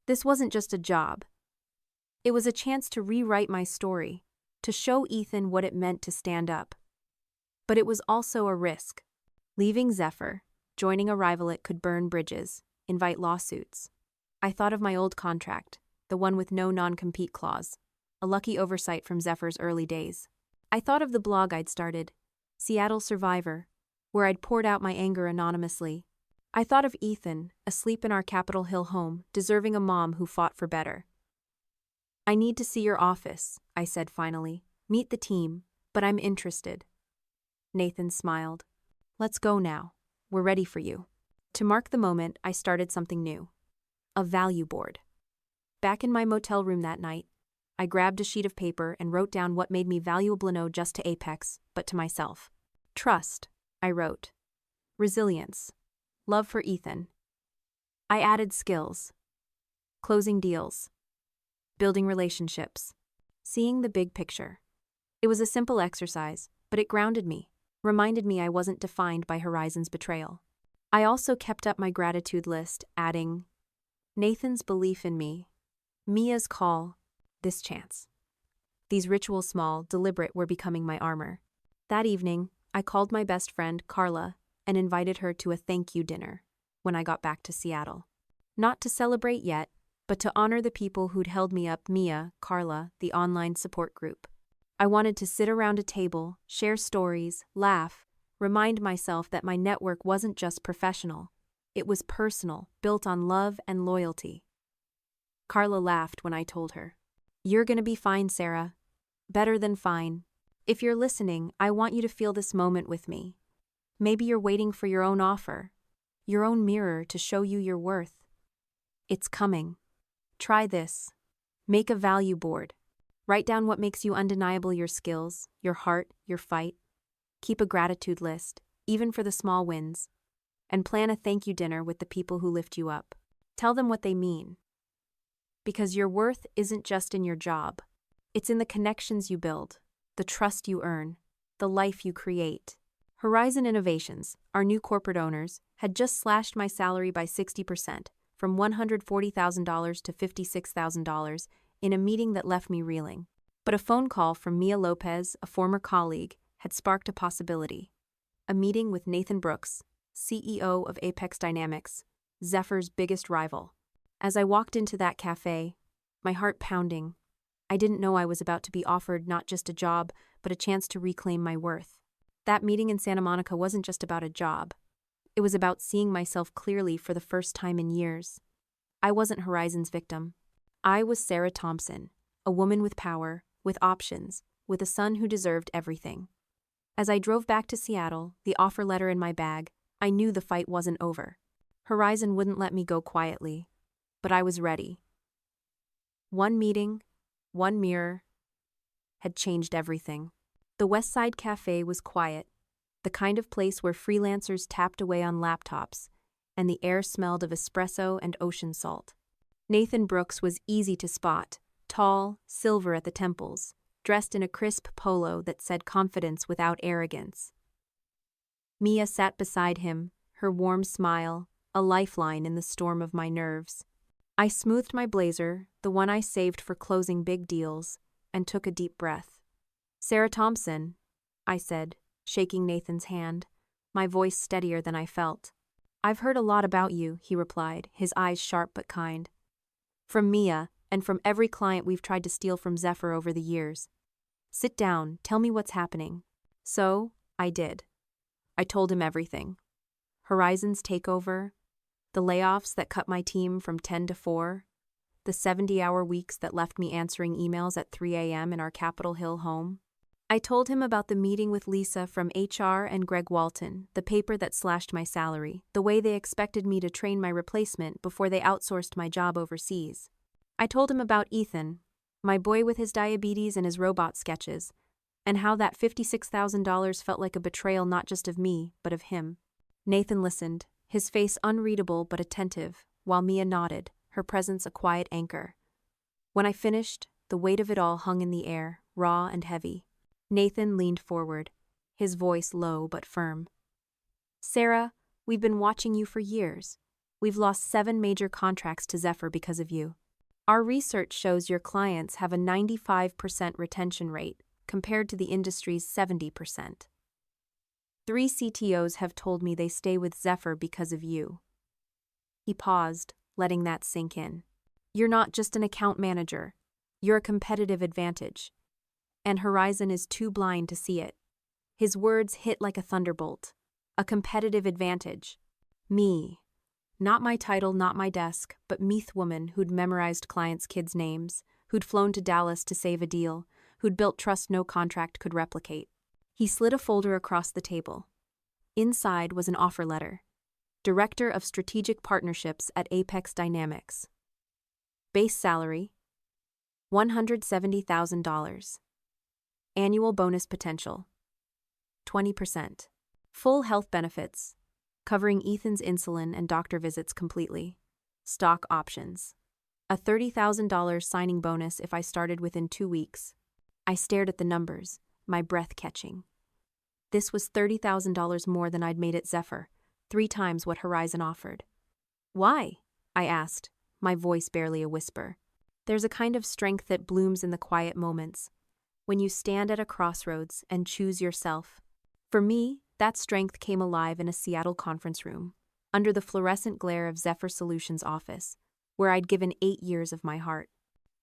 [SPEAKER 1] This wasn't just a job. It was a chance to rewrite my story, to show Ethan what it meant to stand up. But it was also a risk. Leaving Zephyr, joining a rival that could burn bridges, invite lawsuits. I thought of my old contract, the one with no non-compete clause, a lucky oversight from Zephyr's early days. I thought of the blog I'd started, Seattle Survivor, where I'd poured out my anger anonymously. I thought of Ethan, asleep in our Capitol Hill home, deserving a mom who fought for better. I need to see your office, I said finally. Meet the team, but I'm interested. Nathan smiled. Let's go now. We're ready for you. To mark the moment, I started something new. A value board. Back in my motel room that night, I grabbed a sheet of paper and wrote down what made me valuable no just to Apex, but to myself. Trust, I wrote. Resilience. Love for Ethan. I added skills. Closing deals. Building relationships. Seeing the big picture. It was a simple exercise, but it grounded me, reminded me I wasn't defined by Horizon's betrayal. I also kept up my gratitude list, adding Nathan's belief in me, Mia's call, this chance. These rituals, small, deliberate, were becoming my armor. That evening, I called my best friend, Carla, and invited her to a thank you dinner when I got back to Seattle. Not to celebrate yet, but to honor the people who'd held me up, Mia, Carla, the online support group. I wanted to sit around a table, share stories, laugh, remind myself that my network wasn't just professional. It was personal, built on love and loyalty. Carla laughed when I told her. You're gonna be fine, Sarah. Better than fine. If you're listening, I want you to feel this moment with me. Maybe you're waiting for your own offer, your own mirror to show you your worth. It's coming. Try this. Make a value board. Write down what makes you undeniable, your skills, your heart, your fight. Keep a gratitude list, even for the small wins. And plan a thank you dinner with the people who lift you up. Tell them what they mean. Because your worth isn't just in your job. It's in the connections you build, the trust you earn, the life you create. Horizon Innovations, our new corporate owners, had just slashed my salary by 60%, from $140,000 to $56,000 in a meeting that left me reeling. But a phone call from Mia Lopez, a former colleague, had sparked a possibility. A meeting with Nathan Brooks, CEO of Apex Dynamics, Zephyr's biggest rival. As I walked into that cafe, my heart pounding, I didn't know I was about to be offered not just a job, but a chance to reclaim my worth. That meeting in Santa Monica wasn't just about a job. It was about seeing myself clearly for the first time in years. I wasn't Horizon's victim. I was Sarah Thompson, a woman with power, with options, with a son who deserved everything. As I drove back to Seattle, the offer letter in my bag, I knew the fight wasn't over. Horizon wouldn't let me go quietly, but I was ready. One meeting, one mirror, had changed everything. The Westside Cafe was quiet, the kind of place where freelancers tapped away on laptops, and the air smelled of espresso and ocean salt. Nathan Brooks was easy to spot, tall, silver at the temples, dressed in a crisp polo that said confidence without arrogance. Mia sat beside him, her warm smile, a lifeline in the storm of my nerves. I smoothed my blazer, the one I saved for closing big deals, and took a deep breath. "Sarah Thompson," I said, shaking Nathan's hand, my voice steadier than I felt. "I've heard a lot about you," he replied, his eyes sharp but kind. "From Mia, and from every client we've tried to steal from Zephyr over the years. Sit down, tell me what's happening." So, I did. I told him everything. Horizon's takeover, the layoffs that cut my team from 10 to 4, the 70-hour weeks that left me answering emails at 3 a.m. in our Capitol Hill home. I told him about the meeting with Lisa from HR and Greg Walton, the paper that slashed my salary, the way they expected me to train my replacement before they outsourced my job overseas. I told him about Ethan, my boy with his diabetes and his robot sketches, and how that $56,000 felt like a betrayal not just of me, but of him. Nathan listened, his face unreadable but attentive, while Mia nodded, her presence a quiet anchor. When I finished, the weight of it all hung in the air, raw and heavy. Nathan leaned forward, his voice low but firm. "Sarah, we've been watching you for years. We've lost 7 major contracts to Zephyr because of you. Our research shows your clients have a 95% retention rate, compared to the industry's 70%. 3 CTOs have told me they stay with Zephyr because of you." He paused, letting that sink in. "You're not just an account manager. You're a competitive advantage. And Horizon is too blind to see it." His words hit like a thunderbolt. A competitive advantage. Me. Not my title, not my desk, but Meath woman who'd memorized clients' kids' names, who'd flown to Dallas to save a deal, who'd built trust no contract could replicate. He slid a folder across the table. Inside was an offer letter. Director of Strategic Partnerships at Apex Dynamics. Base salary, $170,000. Annual bonus potential, 20%. Full health benefits, covering Ethan's insulin and doctor visits completely. Stock options. A $30,000 signing bonus if I started within 2 weeks. I stared at the numbers, my breath catching. This was $30,000 more than I'd made at Zephyr, 3 times what Horizon offered. "Why?" I asked, my voice barely a whisper. There's a kind of strength that blooms in the quiet moments, when you stand at a crossroads and choose yourself. For me, that strength came alive in a Seattle conference room, under the fluorescent glare of Zephyr Solutions' office, where I'd given 8 years of my heart.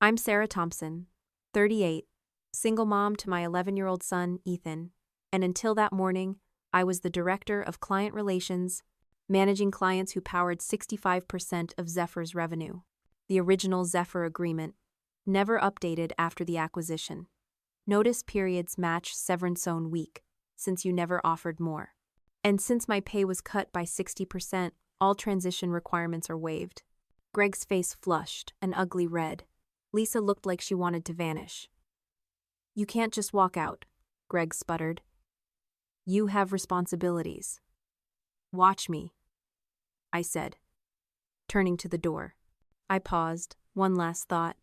[SPEAKER 1] I'm Sarah Thompson, 38, single mom to my 11-year-old son, Ethan, and until that morning, I was the director of client relations, managing clients who powered 65% of Zephyr's revenue. The original Zephyr agreement, never updated after the acquisition. Notice periods match severance zone week, since you never offered more. And since my pay was cut by 60%, all transition requirements are waived. Greg's face flushed, an ugly red. Lisa looked like she wanted to vanish. "You can't just walk out," Greg sputtered. "You have responsibilities." "Watch me," I said, turning to the door. I paused, one last thought.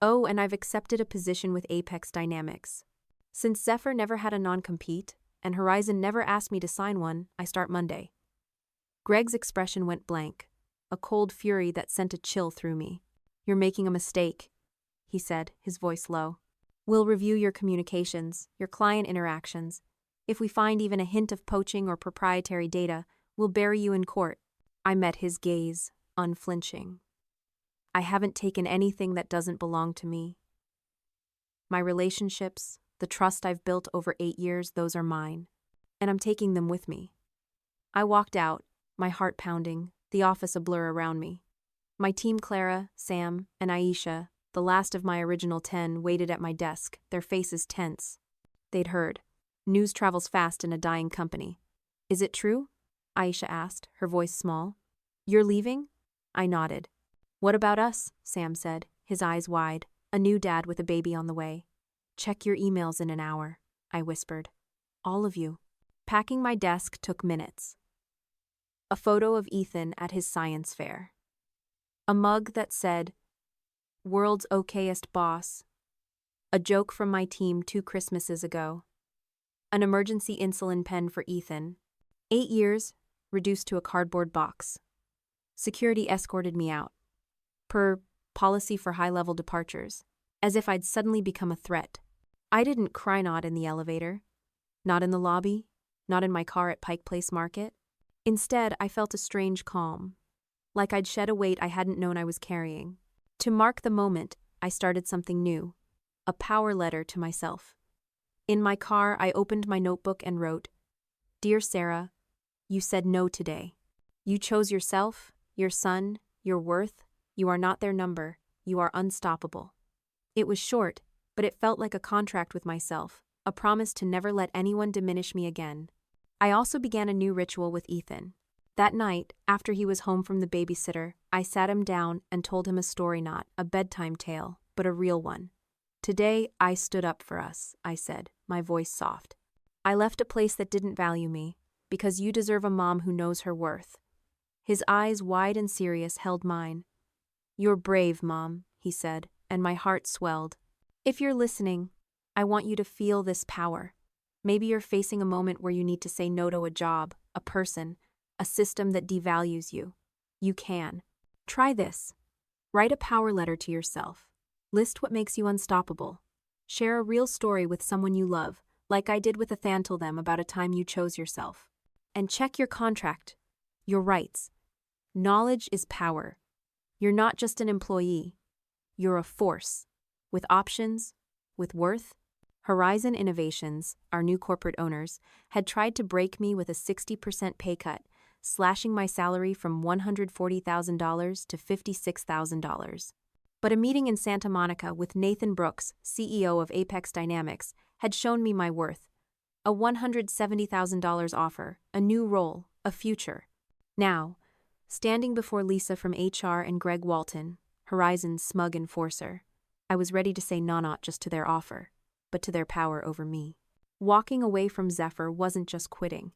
[SPEAKER 1] Oh, and I've accepted a position with Apex Dynamics. Since Zephyr never had a non-compete, and Horizon never asked me to sign one, I start Monday. Greg's expression went blank. a cold fury that sent a chill through me. "You're making a mistake," he said, his voice low. "We'll review your communications, your client interactions. If we find even a hint of poaching or proprietary data, we'll bury you in court." I met his gaze, unflinching. "I haven't taken anything that doesn't belong to me. My relationships, the trust I've built over 8 years, those are mine. And I'm taking them with me." I walked out, my heart pounding, the office a blur around me. My team, Clara, Sam, and Aisha, the last of my original 10, waited at my desk, their faces tense. They'd heard. News travels fast in a dying company. "Is it true?" Aisha asked, her voice small. "You're leaving?" I nodded. "What about us?" Sam said, his eyes wide, a new dad with a baby on the way. "Check your emails in an hour," I whispered. "All of you." Packing my desk took minutes. A photo of Ethan at his science fair. A mug that said, "World's okayest boss." A joke from my team 2 Christmases ago. An emergency insulin pen for Ethan. 8 years, reduced to a cardboard box. Security escorted me out. Per policy for high-level departures. As if I'd suddenly become a threat. I didn't cry not in the elevator. Not in the lobby. Not in my car at Pike Place Market. Instead, I felt a strange calm. Like I'd shed a weight I hadn't known I was carrying. To mark the moment, I started something new. A power letter to myself. In my car, I opened my notebook and wrote, "Dear Sarah, you said no today. You chose yourself, your son, your worth. You are not their number. You are unstoppable." It was short, but it felt like a contract with myself, a promise to never let anyone diminish me again. I also began a new ritual with Ethan. That night, after he was home from the babysitter, I sat him down and told him a story, not a bedtime tale, but a real one. "Today, I stood up for us," I said, my voice soft. "I left a place that didn't value me, because you deserve a mom who knows her worth." His eyes, wide and serious, held mine. "You're brave, Mom," he said, and my heart swelled. "If you're listening, I want you to feel this power. Maybe you're facing a moment where you need to say no to a job, a person, a system that devalues you. You can. Try this. Write a power letter to yourself. List what makes you unstoppable. Share a real story with someone you love, like I did with Ethan, tell them about a time you chose yourself. And check your contract, your rights. Knowledge is power. You're not just an employee. You're a force. With options, with worth. Horizon Innovations, our new corporate owners, had tried to break me with a 60% pay cut, slashing my salary from $140,000 to $56,000. But a meeting in Santa Monica with Nathan Brooks, CEO of Apex Dynamics, had shown me my worth. A $170,000 offer, a new role, a future. Now, standing before Lisa from HR and Greg Walton, Horizon's smug enforcer, I was ready to say no, not just to their offer, but to their power over me. Walking away from Zephyr wasn't just quitting.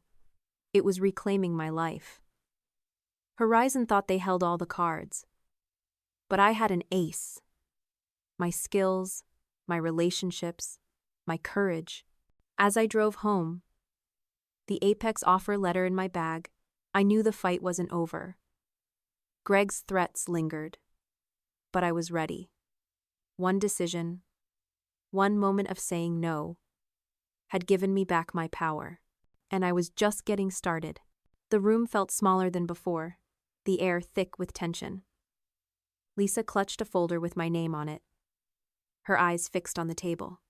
[SPEAKER 1] It was reclaiming my life. Horizon thought they held all the cards. But I had an ace. My skills, my relationships, my courage. As I drove home, the Apex offer letter in my bag, I knew the fight wasn't over. Greg's threats lingered. But I was ready. One decision, one moment of saying no, had given me back my power. And I was just getting started. The room felt smaller than before, the air thick with tension. Lisa clutched a folder with my name on it, her eyes fixed on the table.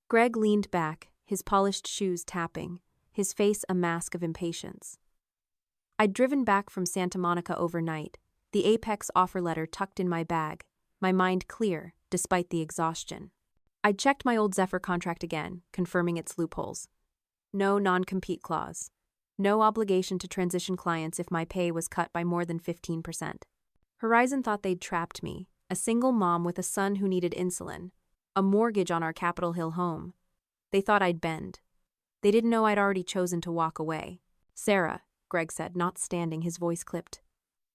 [SPEAKER 1] Greg leaned back, his polished shoes tapping, his face a mask of impatience. I'd driven back from Santa Monica overnight, the Apex offer letter tucked in my bag, my mind clear, despite the exhaustion. I'd checked my old Zephyr contract again, confirming its loopholes. No non-compete clause. No obligation to transition clients if my pay was cut by more than 15%. Horizon thought they'd trapped me, a single mom with a son who needed insulin, a mortgage on our Capitol Hill home. They thought I'd bend. They didn't know I'd already chosen to walk away. "Sarah," Greg said, not standing, his voice clipped.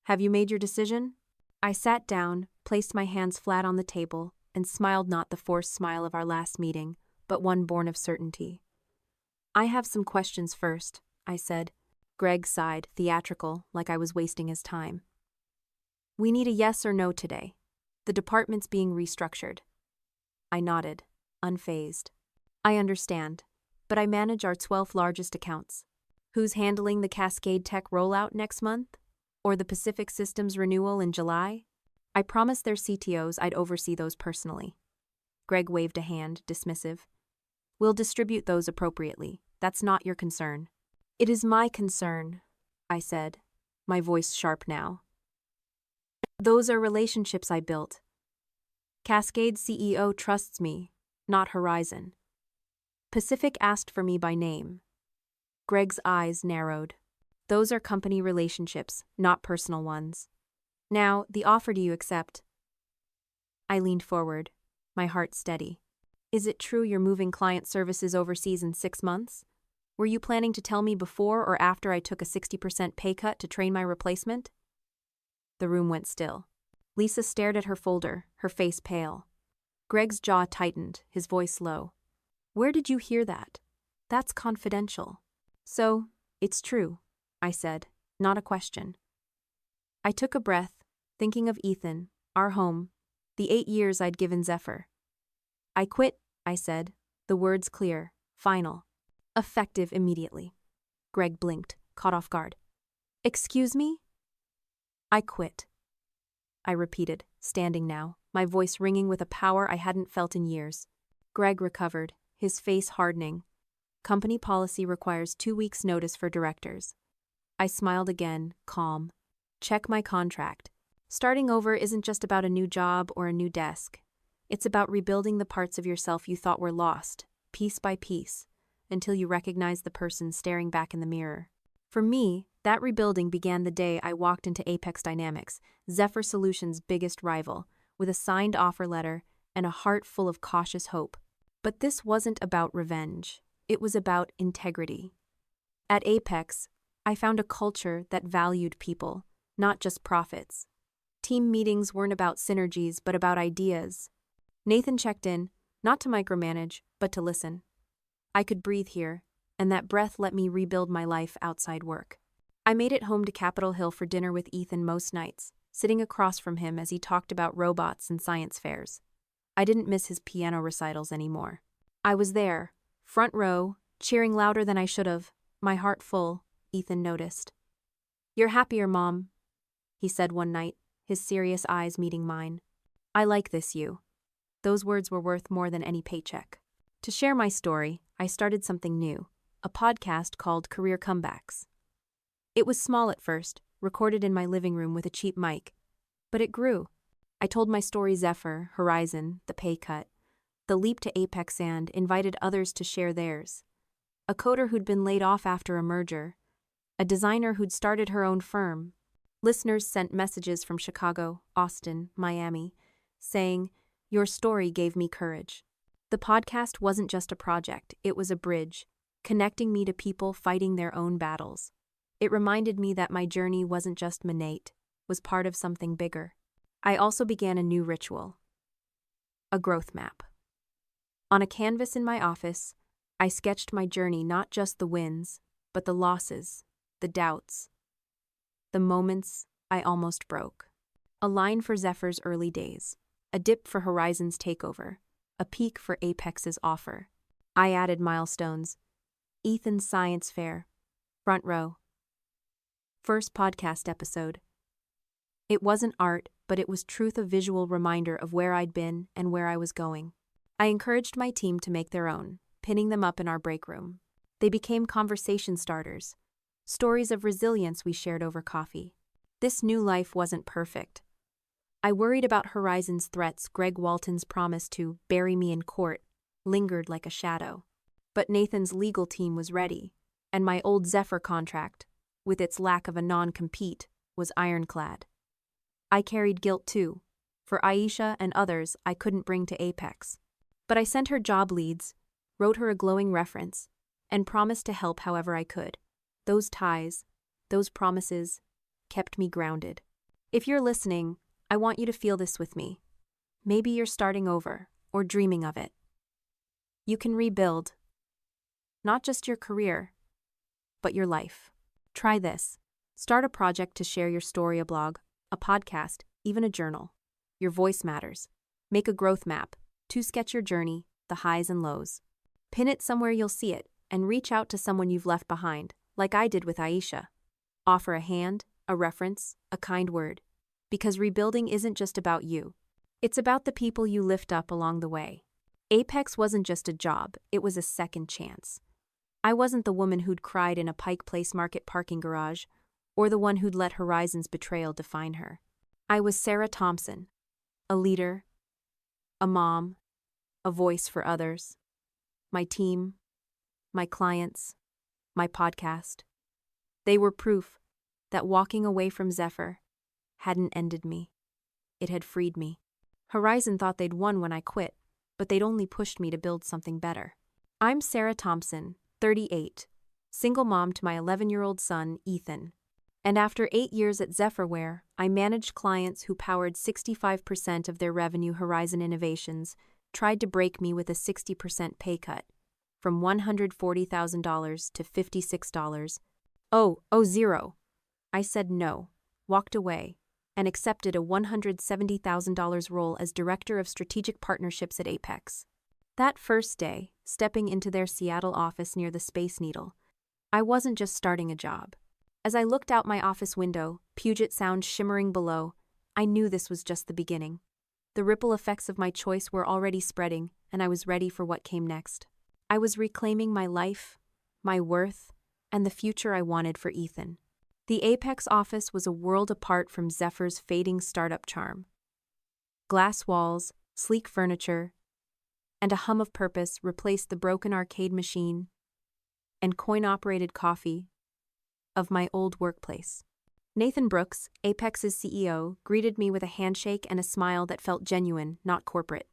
[SPEAKER 1] "Have you made your decision?" I sat down, placed my hands flat on the table, and smiled, not the forced smile of our last meeting, but one born of certainty. "I have some questions first," I said. Greg sighed, theatrical, like I was wasting his time. We need a yes or no today. The department's being restructured. I nodded, unfazed. I understand, but I manage our 12th largest accounts. Who's handling the Cascade Tech rollout next month? Or the Pacific Systems renewal in July? I promised their CTOs I'd oversee those personally. Greg waved a hand, dismissive. We'll distribute those appropriately. That's not your concern. It is my concern, I said, my voice sharp now. Those are relationships I built. Cascade CEO trusts me, not Horizon. Pacific asked for me by name. Greg's eyes narrowed. Those are company relationships, not personal ones. Now, the offer do you accept? I leaned forward, my heart steady. Is it true you're moving client services overseas in 6 months? Were you planning to tell me before or after I took a 60% pay cut to train my replacement? The room went still. Lisa stared at her folder, her face pale. Greg's jaw tightened, his voice low. Where did you hear that? That's confidential. So, it's true, I said, not a question. I took a breath, thinking of Ethan, our home, the 8 years I'd given Zephyr. I quit, I said, the words clear, final, effective immediately. Greg blinked, caught off guard. Excuse me? I quit. I repeated, standing now, my voice ringing with a power I hadn't felt in years. Greg recovered, his face hardening. Company policy requires 2 weeks' notice for directors. I smiled again, calm. Check my contract. Starting over isn't just about a new job or a new desk. It's about rebuilding the parts of yourself you thought were lost, piece by piece, until you recognize the person staring back in the mirror. For me, that rebuilding began the day I walked into Apex Dynamics, Zephyr Solutions' biggest rival, with a signed offer letter and a heart full of cautious hope. But this wasn't about revenge. It was about integrity. At Apex, I found a culture that valued people, not just profits. Team meetings weren't about synergies, but about ideas. Nathan checked in, not to micromanage, but to listen. I could breathe here, and that breath let me rebuild my life outside work. I made it home to Capitol Hill for dinner with Ethan most nights, sitting across from him as he talked about robots and science fairs. I didn't miss his piano recitals anymore. I was there, front row, cheering louder than I should have, my heart full, Ethan noticed. You're happier, Mom, he said one night, his serious eyes meeting mine. I like this you. Those words were worth more than any paycheck. To share my story, I started something new, a podcast called Career Comebacks. It was small at first, recorded in my living room with a cheap mic, but it grew. I told my story Zephyr, Horizon, the pay cut, the leap to Apex, and invited others to share theirs. A coder who'd been laid off after a merger, a designer who'd started her own firm. Listeners sent messages from Chicago, Austin, Miami, saying, "Your story gave me courage." The podcast wasn't just a project, it was a bridge, connecting me to people fighting their own battles. It reminded me that my journey wasn't just Manate, was part of something bigger. I also began a new ritual. A growth map. On a canvas in my office, I sketched my journey, not just the wins, but the losses, the doubts, the moments I almost broke. A line for Zephyr's early days, a dip for Horizon's takeover, a peak for Apex's offer. I added milestones. Ethan's science fair, front row. First podcast episode. It wasn't art, but it was truth, a visual reminder of where I'd been and where I was going. I encouraged my team to make their own, pinning them up in our break room. They became conversation starters, stories of resilience we shared over coffee. This new life wasn't perfect. I worried about Horizon's threats. Greg Walton's promise to bury me in court lingered like a shadow. But Nathan's legal team was ready, and my old Zephyr contract, with its lack of a non-compete, was ironclad. I carried guilt too, for Aisha and others I couldn't bring to Apex. But I sent her job leads, wrote her a glowing reference, and promised to help however I could. Those ties, those promises, kept me grounded. If you're listening, I want you to feel this with me. Maybe you're starting over, or dreaming of it. You can rebuild. Not just your career, but your life. Try this. Start a project to share your story, a blog, a podcast, even a journal. Your voice matters. Make a growth map to sketch your journey, the highs and lows. Pin it somewhere you'll see it, and reach out to someone you've left behind, like I did with Aisha. Offer a hand, a reference, a kind word. Because rebuilding isn't just about you. It's about the people you lift up along the way. Apex wasn't just a job, it was a second chance. I wasn't the woman who'd cried in a Pike Place Market parking garage, or the one who'd let Horizon's betrayal define her. I was Sarah Thompson, a leader, a mom, a voice for others. My team, my clients, my podcast. They were proof that walking away from Zephyr hadn't ended me. It had freed me. Horizon thought they'd won when I quit, but they'd only pushed me to build something better. I'm Sarah Thompson, 38, single mom to my 11-year-old son, Ethan. And after 8 years at Zephyrware, I managed clients who powered 65% of their revenue. Horizon Innovations tried to break me with a 60% pay cut, from $140,000 to $56. Zero. I said no, walked away, and accepted a $170,000 role as Director of Strategic Partnerships at Apex. That first day, stepping into their Seattle office near the Space Needle, I wasn't just starting a job. As I looked out my office window, Puget Sound shimmering below, I knew this was just the beginning. The ripple effects of my choice were already spreading, and I was ready for what came next. I was reclaiming my life, my worth, and the future I wanted for Ethan. The Apex office was a world apart from Zephyr's fading startup charm. Glass walls, sleek furniture, and a hum of purpose replaced the broken arcade machine and coin-operated coffee of my old workplace. Nathan Brooks, Apex's CEO, greeted me with a handshake and a smile that felt genuine, not corporate.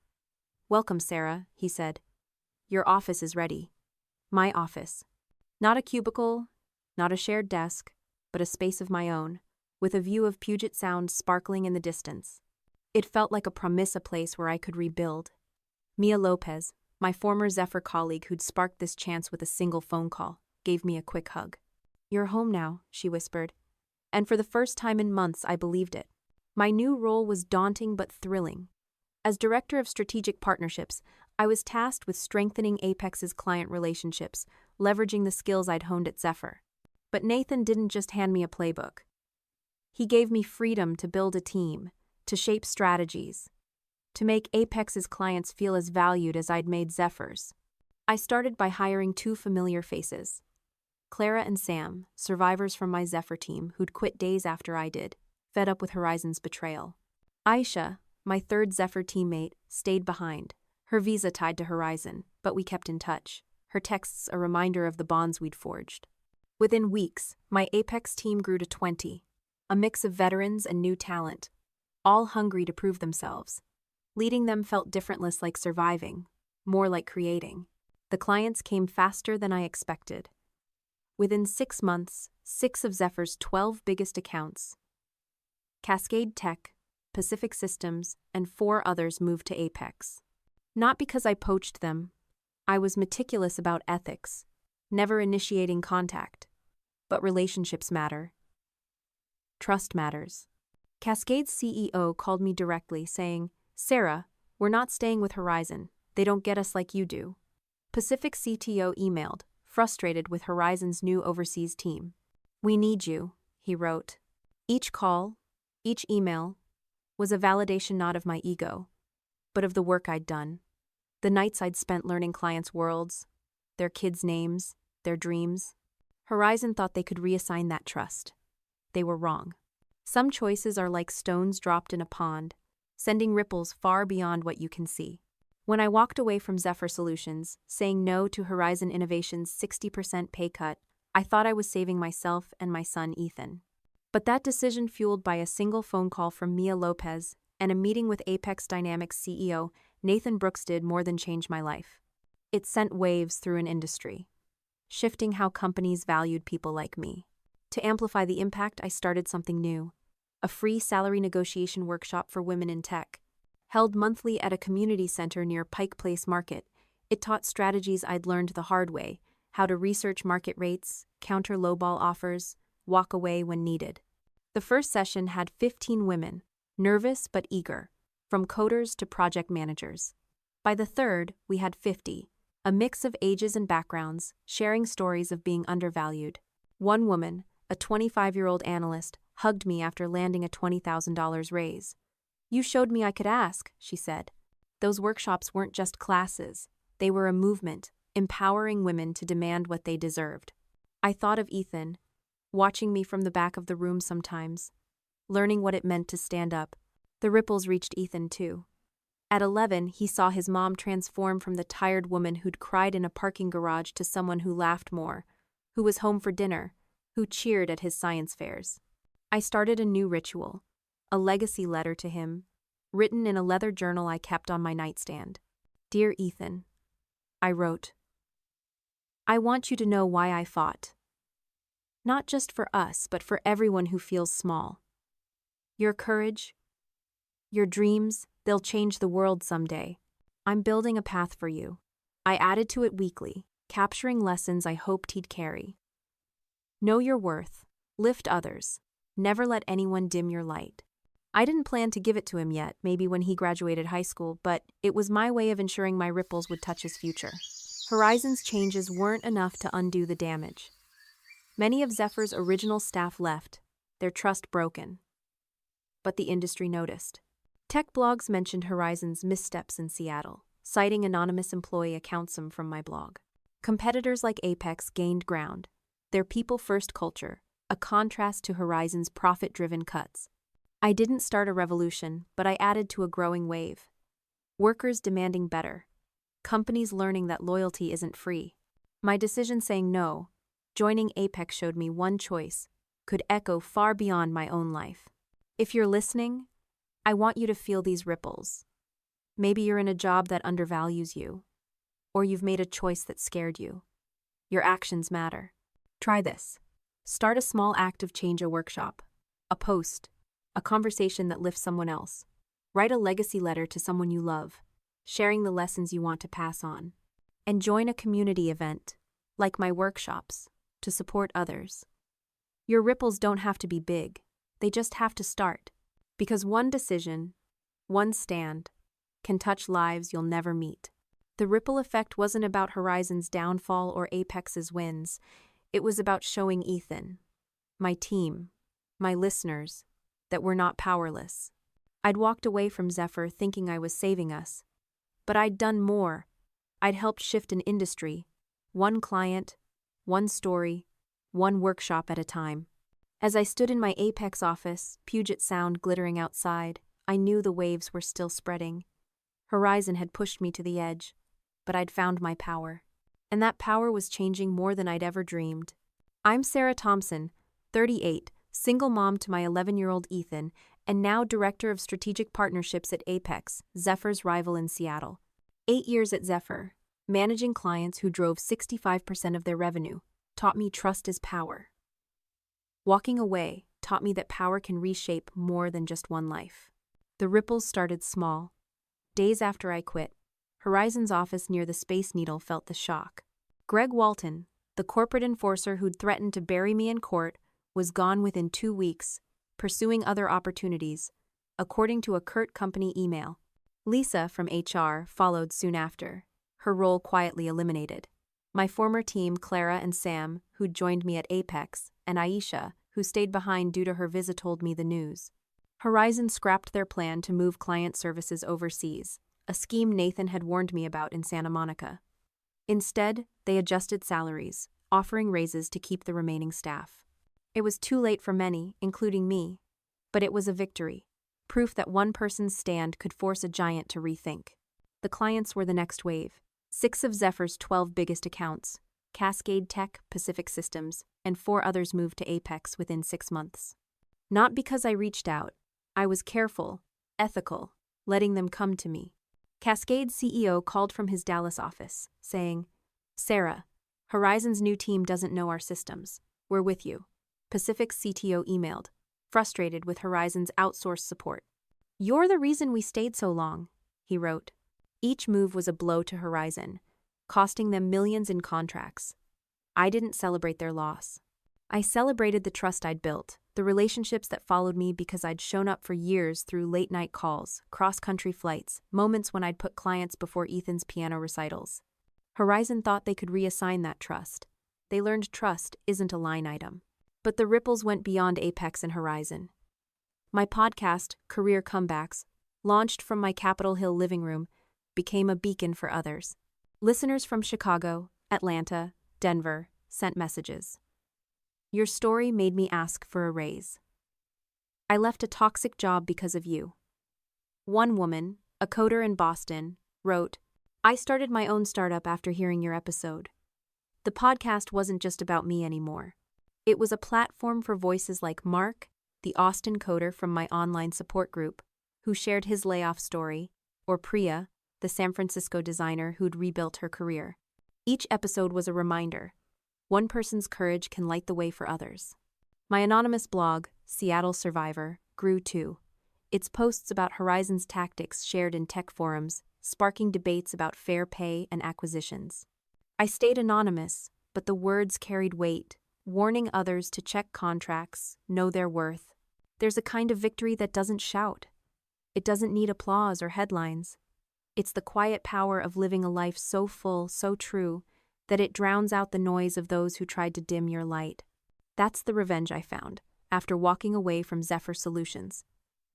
[SPEAKER 1] "Welcome, Sarah," he said. "Your office is ready." My office. Not a cubicle, not a shared desk, but a space of my own, with a view of Puget Sound sparkling in the distance. It felt like a promise, a place where I could rebuild. Mia Lopez, my former Zephyr colleague who'd sparked this chance with a single phone call, gave me a quick hug. "You're home now," she whispered. And for the first time in months, I believed it. My new role was daunting but thrilling. As Director of Strategic Partnerships, I was tasked with strengthening Apex's client relationships, leveraging the skills I'd honed at Zephyr. But Nathan didn't just hand me a playbook. He gave me freedom to build a team, to shape strategies, to make Apex's clients feel as valued as I'd made Zephyr's. I started by hiring 2 familiar faces. Clara and Sam, survivors from my Zephyr team who'd quit days after I did, fed up with Horizon's betrayal. Aisha, my 3rd Zephyr teammate, stayed behind, her visa tied to Horizon, but we kept in touch, her texts a reminder of the bonds we'd forged. Within weeks, my Apex team grew to 20, a mix of veterans and new talent, all hungry to prove themselves. Leading them felt different, less like surviving, more like creating. The clients came faster than I expected. Within 6 months, 6 of Zephyr's 12 biggest accounts, Cascade Tech, Pacific Systems, and 4 others moved to Apex. Not because I poached them. I was meticulous about ethics, never initiating contact. But relationships matter. Trust matters. Cascade's CEO called me directly, saying, "Sarah, we're not staying with Horizon. They don't get us like you do." Pacific CTO emailed, frustrated with Horizon's new overseas team. "We need you," he wrote. Each call, each email, was a validation not of my ego, but of the work I'd done. The nights I'd spent learning clients' worlds, their kids' names, their dreams. Horizon thought they could reassign that trust. They were wrong. Some choices are like stones dropped in a pond, sending ripples far beyond what you can see. When I walked away from Zephyr Solutions, saying no to Horizon Innovations' 60% pay cut, I thought I was saving myself and my son Ethan. But that decision, fueled by a single phone call from Mia Lopez and a meeting with Apex Dynamics CEO Nathan Brooks, did more than change my life. It sent waves through an industry, shifting how companies valued people like me. To amplify the impact, I started something new, a free salary negotiation workshop for women in tech. Held monthly at a community center near Pike Place Market, it taught strategies I'd learned the hard way, how to research market rates, counter lowball offers, walk away when needed. The first session had 15 women, nervous but eager, from coders to project managers. By the third, we had 50, a mix of ages and backgrounds, sharing stories of being undervalued. One woman, a 25-year-old analyst, hugged me after landing a $20,000 raise. "You showed me I could ask," she said. Those workshops weren't just classes. They were a movement, empowering women to demand what they deserved. I thought of Ethan, watching me from the back of the room sometimes, learning what it meant to stand up. The ripples reached Ethan too. At 11, he saw his mom transform from the tired woman who'd cried in a parking garage to someone who laughed more, who was home for dinner, who cheered at his science fairs. I started a new ritual, a legacy letter to him, written in a leather journal I kept on my nightstand. "Dear Ethan," I wrote, "I want you to know why I fought. Not just for us, but for everyone who feels small. Your courage, your dreams, they'll change the world someday. I'm building a path for you." I added to it weekly, capturing lessons I hoped he'd carry. Know your worth, lift others, never let anyone dim your light. I didn't plan to give it to him yet, maybe when he graduated high school, but it was my way of ensuring my ripples would touch his future. Horizon's changes weren't enough to undo the damage. Many of Zephyr's original staff left, their trust broken. But the industry noticed. Tech blogs mentioned Horizon's missteps in Seattle, citing anonymous employee accounts from my blog. Competitors like Apex gained ground, their people-first culture, a contrast to Horizon's profit-driven cuts. I didn't start a revolution, but I added to a growing wave. Workers demanding better. Companies learning that loyalty isn't free. My decision saying no, joining Apex showed me one choice, could echo far beyond my own life. If you're listening, I want you to feel these ripples. Maybe you're in a job that undervalues you, or you've made a choice that scared you. Your actions matter. Try this. Start a small act of change, a workshop, a post, a conversation that lifts someone else. Write a legacy letter to someone you love, sharing the lessons you want to pass on. And join a community event, like my workshops, to support others. Your ripples don't have to be big, they just have to start. Because one decision, one stand, can touch lives you'll never meet. The ripple effect wasn't about Horizon's downfall or Apex's wins. It was about showing Ethan, my team, my listeners, that we're not powerless. I'd walked away from Zephyr thinking I was saving us. But I'd done more. I'd helped shift an industry, one client, one story, one workshop at a time. As I stood in my Apex office, Puget Sound glittering outside, I knew the waves were still spreading. Horizon had pushed me to the edge, but I'd found my power. And that power was changing more than I'd ever dreamed. I'm Sarah Thompson, 38, single mom to my 11-year-old Ethan, and now Director of Strategic Partnerships at Apex, Zephyr's rival in Seattle. 8 years at Zephyr, managing clients who drove 65% of their revenue, taught me trust is power. Walking away taught me that power can reshape more than just one life. The ripples started small. Days after I quit, Horizon's office near the Space Needle felt the shock. Greg Walton, the corporate enforcer who'd threatened to bury me in court, was gone within 2 weeks, pursuing other opportunities, according to a Curt company email. Lisa from HR followed soon after, her role quietly eliminated. My former team, Clara and Sam, who'd joined me at Apex, and Aisha, who stayed behind due to her visit, told me the news. Horizon scrapped their plan to move client services overseas, a scheme Nathan had warned me about in Santa Monica. Instead, they adjusted salaries, offering raises to keep the remaining staff. It was too late for many, including me, but it was a victory, proof that one person's stand could force a giant to rethink. The clients were the next wave. 6 of Zephyr's 12 biggest accounts, Cascade Tech, Pacific Systems, and 4 others moved to Apex within 6 months. Not because I reached out. I was careful, ethical, letting them come to me. Cascade's CEO called from his Dallas office, saying, "Sarah, Horizon's new team doesn't know our systems. We're with you." Pacific's CTO emailed, frustrated with Horizon's outsourced support. "You're the reason we stayed so long," he wrote. Each move was a blow to Horizon, costing them millions in contracts. I didn't celebrate their loss. I celebrated the trust I'd built, the relationships that followed me because I'd shown up for years through late-night calls, cross-country flights, moments when I'd put clients before Ethan's piano recitals. Horizon thought they could reassign that trust. They learned trust isn't a line item. But the ripples went beyond Apex and Horizon. My podcast, Career Comebacks, launched from my Capitol Hill living room, became a beacon for others. Listeners from Chicago, Atlanta, Denver sent messages. Your story made me ask for a raise. I left a toxic job because of you. One woman, a coder in Boston, wrote, I started my own startup after hearing your episode. The podcast wasn't just about me anymore. It was a platform for voices like Mark, the Austin coder from my online support group, who shared his layoff story, or Priya, the San Francisco designer who'd rebuilt her career. Each episode was a reminder. One person's courage can light the way for others. My anonymous blog, Seattle Survivor, grew too. Its posts about Horizon's tactics shared in tech forums, sparking debates about fair pay and acquisitions. I stayed anonymous, but the words carried weight, warning others to check contracts, know their worth. There's a kind of victory that doesn't shout. It doesn't need applause or headlines. It's the quiet power of living a life so full, so true, that it drowns out the noise of those who tried to dim your light. That's the revenge I found, after walking away from Zephyr Solutions.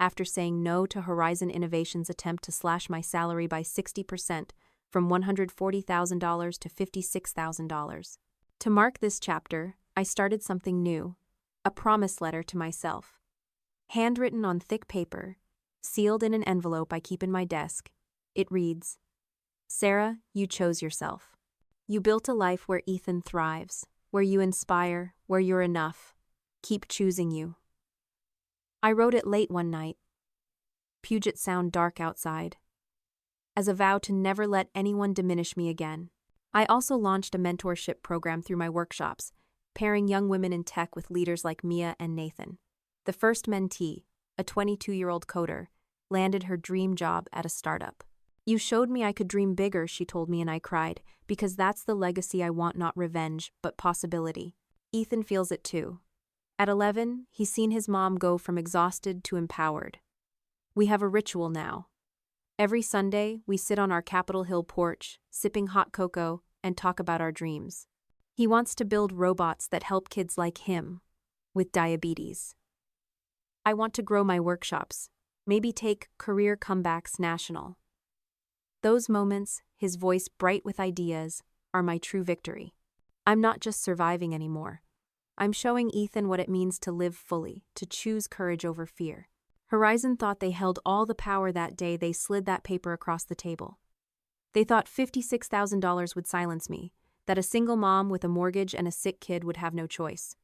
[SPEAKER 1] After saying no to Horizon Innovation's attempt to slash my salary by 60%, from $140,000 to $56,000. To mark this chapter, I started something new, a promise letter to myself. Handwritten on thick paper, sealed in an envelope I keep in my desk, it reads, Sarah, you chose yourself. You built a life where Ethan thrives, where you inspire, where you're enough. Keep choosing you. I wrote it late one night. Puget Sound dark outside. As a vow to never let anyone diminish me again. I also launched a mentorship program through my workshops, pairing young women in tech with leaders like Mia and Nathan. The first mentee, a 22-year-old coder, landed her dream job at a startup. You showed me I could dream bigger, she told me, and I cried, because that's the legacy I want, not revenge, but possibility. Ethan feels it too. At 11, he's seen his mom go from exhausted to empowered. We have a ritual now. Every Sunday, we sit on our Capitol Hill porch, sipping hot cocoa, and talk about our dreams. He wants to build robots that help kids like him, with diabetes. I want to grow my workshops, maybe take Career Comebacks national. Those moments, his voice bright with ideas, are my true victory. I'm not just surviving anymore. I'm showing Ethan what it means to live fully, to choose courage over fear. Horizon thought they held all the power that day they slid that paper across the table. They thought $56,000 would silence me, that a single mom with a mortgage and a sick kid would have no choice.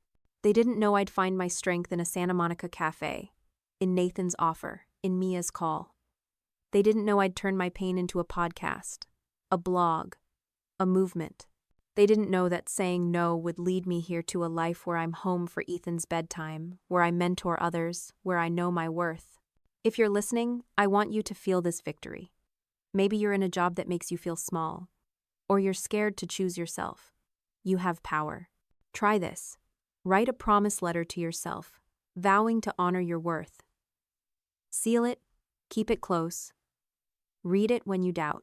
[SPEAKER 1] They didn't know I'd find my strength in a Santa Monica cafe, in Nathan's offer, in Mia's call. They didn't know I'd turn my pain into a podcast, a blog, a movement. They didn't know that saying no would lead me here to a life where I'm home for Ethan's bedtime, where I mentor others, where I know my worth. If you're listening, I want you to feel this victory. Maybe you're in a job that makes you feel small, or you're scared to choose yourself. You have power. Try this. Write a promise letter to yourself, vowing to honor your worth. Seal it, keep it close. Read it when you doubt.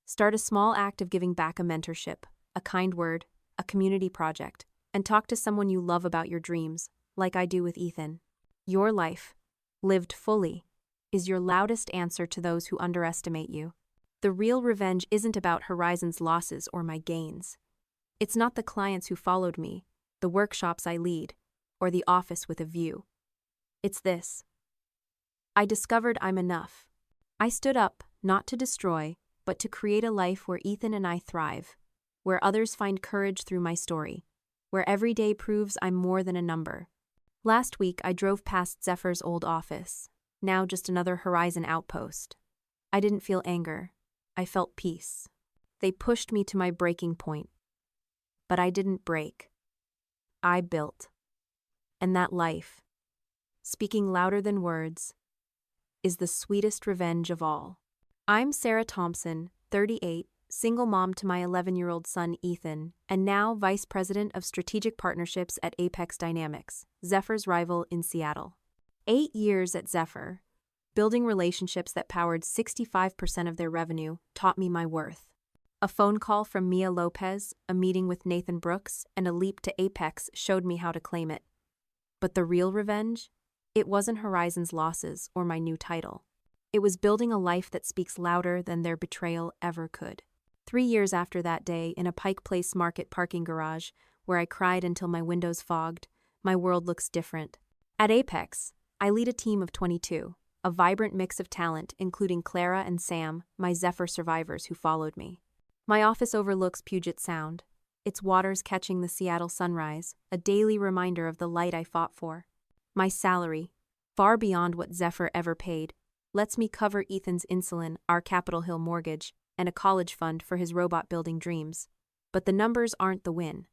[SPEAKER 1] Start a small act of giving back, a mentorship, a kind word, a community project, and talk to someone you love about your dreams, like I do with Ethan. Your life, lived fully, is your loudest answer to those who underestimate you. The real revenge isn't about Horizon's losses or my gains. It's not the clients who followed me, the workshops I lead, or the office with a view. It's this. I discovered I'm enough. I stood up, not to destroy, but to create a life where Ethan and I thrive, where others find courage through my story, where every day proves I'm more than a number. Last week, I drove past Zephyr's old office, now just another Horizon outpost. I didn't feel anger. I felt peace. They pushed me to my breaking point. But I didn't break. I built. And that life, speaking louder than words, is the sweetest revenge of all. I'm Sarah Thompson, 38, single mom to my 11-year-old son Ethan, and now vice president of strategic partnerships at Apex Dynamics, Zephyr's rival in Seattle. 8 years at Zephyr, building relationships that powered 65% of their revenue, taught me my worth. A phone call from Mia Lopez, a meeting with Nathan Brooks, and a leap to Apex showed me how to claim it. But the real revenge? It wasn't Horizon's losses or my new title. It was building a life that speaks louder than their betrayal ever could. 3 years after that day, in a Pike Place Market parking garage, where I cried until my windows fogged, my world looks different. At Apex, I lead a team of 22, a vibrant mix of talent, including Clara and Sam, my Zephyr survivors who followed me. My office overlooks Puget Sound, its waters catching the Seattle sunrise, a daily reminder of the light I fought for. My salary, far beyond what Zephyr ever paid, lets me cover Ethan's insulin, our Capitol Hill mortgage, and a college fund for his robot-building dreams. But the numbers aren't the win.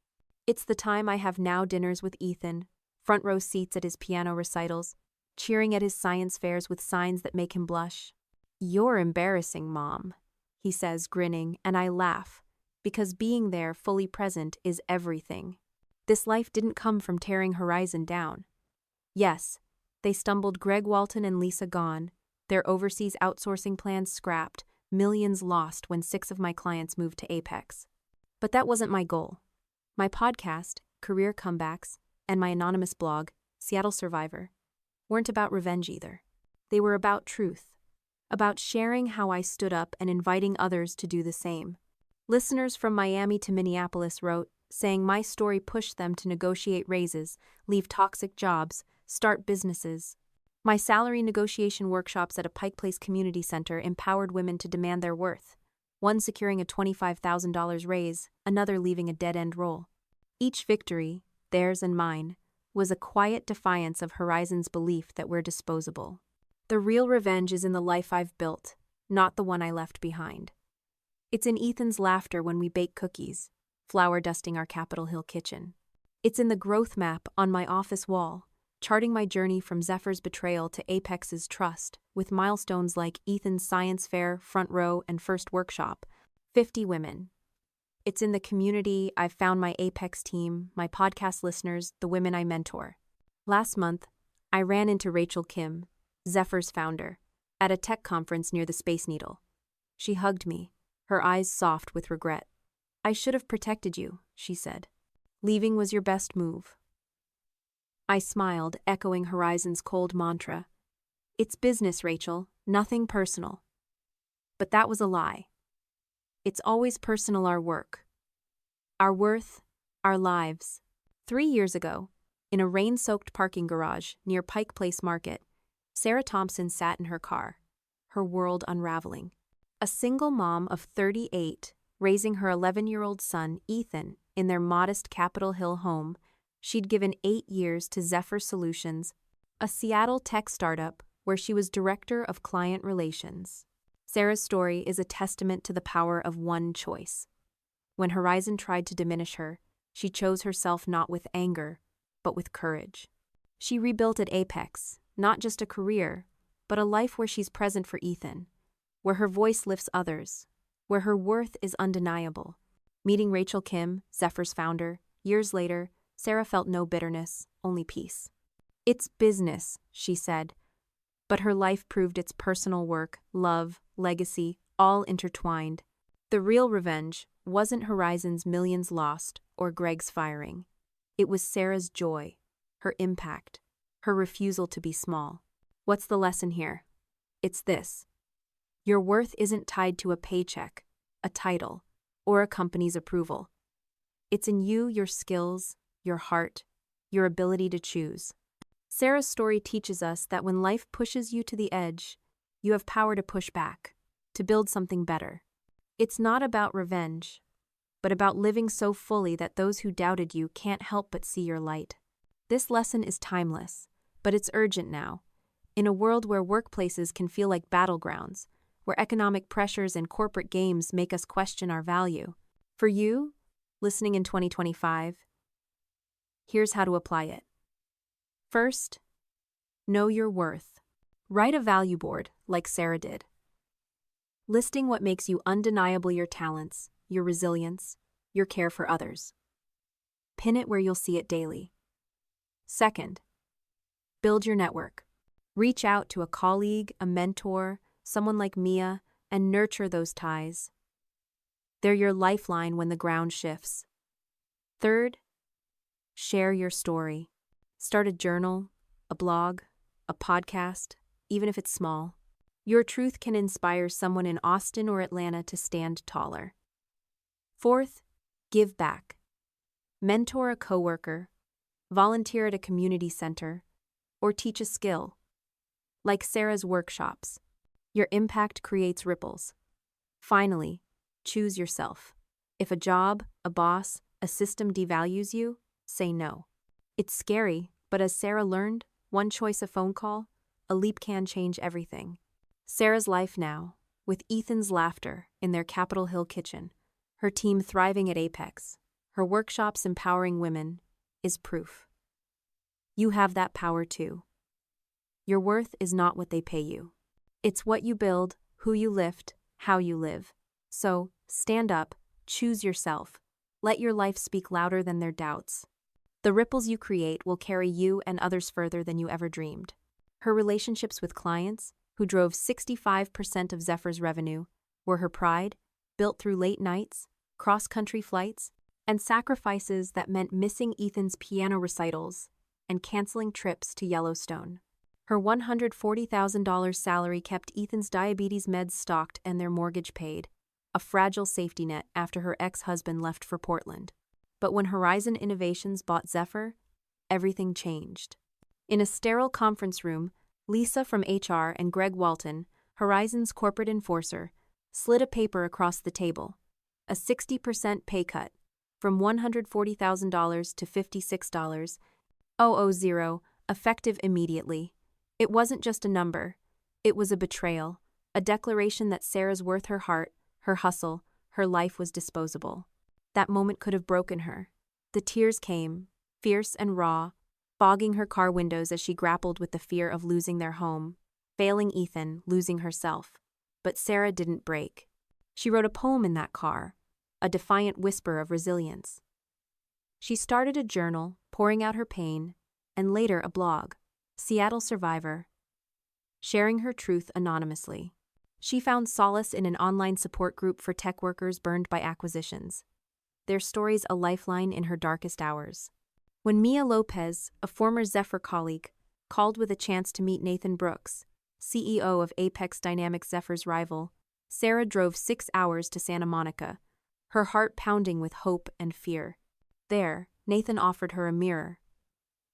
[SPEAKER 1] It's the time I have now dinners with Ethan, front row seats at his piano recitals, cheering at his science fairs with signs that make him blush. "You're embarrassing, Mom," he says, grinning, and I laugh, because being there, fully present, is everything. This life didn't come from tearing Horizon down. Yes, they stumbled Greg Walton and Lisa gone, their overseas outsourcing plans scrapped, millions lost when 6 of my clients moved to Apex. But that wasn't my goal. My podcast, Career Comebacks, and my anonymous blog, Seattle Survivor, weren't about revenge either. They were about truth, about sharing how I stood up and inviting others to do the same. Listeners from Miami to Minneapolis wrote, saying my story pushed them to negotiate raises, leave toxic jobs, start businesses. My salary negotiation workshops at a Pike Place Community Center empowered women to demand their worth, one securing a $25,000 raise, another leaving a dead-end role. Each victory, theirs and mine, was a quiet defiance of Horizon's belief that we're disposable. The real revenge is in the life I've built, not the one I left behind. It's in Ethan's laughter when we bake cookies, flour dusting our Capitol Hill kitchen. It's in the growth map on my office wall, charting my journey from Zephyr's betrayal to Apex's trust, with milestones like Ethan's science fair, front row, and first workshop. 50 women. It's in the community I've found my Apex team, my podcast listeners, the women I mentor. Last month, I ran into Rachel Kim, Zephyr's founder, at a tech conference near the Space Needle. She hugged me, her eyes soft with regret. "I should have protected you," she said. "Leaving was your best move." I smiled, echoing Horizon's cold mantra. "It's business, Rachel, nothing personal." But that was a lie. It's always personal, our work, our worth, our lives. 3 years ago, in a rain-soaked parking garage near Pike Place Market, Sarah Thompson sat in her car, her world unraveling. A single mom of 38, raising her 11-year-old son, Ethan, in their modest Capitol Hill home, she'd given 8 years to Zephyr Solutions, a Seattle tech startup where she was director of client relations. Sarah's story is a testament to the power of one choice. When Horizon tried to diminish her, she chose herself not with anger, but with courage. She rebuilt at Apex, not just a career, but a life where she's present for Ethan, where her voice lifts others, where her worth is undeniable. Meeting Rachel Kim, Zephyr's founder, years later, Sarah felt no bitterness, only peace. "It's business," she said, but her life proved its personal work, love, legacy, all intertwined. The real revenge wasn't Horizon's millions lost or Greg's firing. It was Sarah's joy, her impact, her refusal to be small. What's the lesson here? It's this. Your worth isn't tied to a paycheck, a title, or a company's approval. It's in you, your skills, your heart, your ability to choose. Sarah's story teaches us that when life pushes you to the edge, you have power to push back, to build something better. It's not about revenge, but about living so fully that those who doubted you can't help but see your light. This lesson is timeless, but it's urgent now. In a world where workplaces can feel like battlegrounds, where economic pressures and corporate games make us question our value. For you, listening in 2025, here's how to apply it. First, know your worth. Write a value board like Sarah did. listing what makes you undeniably your talents, your resilience, your care for others. Pin it where you'll see it daily. Second, build your network. Reach out to a colleague, a mentor, someone like Mia, and nurture those ties. They're your lifeline when the ground shifts. Third, share your story. Start a journal, a blog, a podcast, even if it's small. Your truth can inspire someone in Austin or Atlanta to stand taller. Fourth, give back. Mentor a coworker, volunteer at a community center, or teach a skill. Like Sarah's workshops, your impact creates ripples. Finally, choose yourself. If a job, a boss, a system devalues you, say no. It's scary, but as Sarah learned, one choice a phone call, a leap can change everything. Sarah's life now, with Ethan's laughter in their Capitol Hill kitchen, her team thriving at Apex, her workshops empowering women, is proof. You have that power too. Your worth is not what they pay you. It's what you build, who you lift, how you live. So, stand up, choose yourself. Let your life speak louder than their doubts. The ripples you create will carry you and others further than you ever dreamed. Her relationships with clients, who drove 65% of Zephyr's revenue, were her pride, built through late nights, cross-country flights, and sacrifices that meant missing Ethan's piano recitals and canceling trips to Yellowstone. Her $140,000 salary kept Ethan's diabetes meds stocked and their mortgage paid, a fragile safety net after her ex-husband left for Portland. But when Horizon Innovations bought Zephyr, everything changed. In a sterile conference room, Lisa from HR and Greg Walton, Horizon's corporate enforcer, slid a paper across the table. A 60% pay cut, from $140,000 to $56,000, effective immediately. It wasn't just a number. It was a betrayal, a declaration that Sarah's worth, her heart, her hustle, her life was disposable. That moment could have broken her. The tears came, fierce and raw, fogging her car windows as she grappled with the fear of losing their home, failing Ethan, losing herself. But Sarah didn't break. She wrote a poem in that car, a defiant whisper of resilience. She started a journal, pouring out her pain, and later a blog, Seattle Survivor, sharing her truth anonymously. She found solace in an online support group for tech workers burned by acquisitions. Their stories a lifeline in her darkest hours. When Mia Lopez, a former Zephyr colleague, called with a chance to meet Nathan Brooks, CEO of Apex Dynamics, Zephyr's rival, Sarah drove 6 hours to Santa Monica, her heart pounding with hope and fear. There, Nathan offered her a mirror,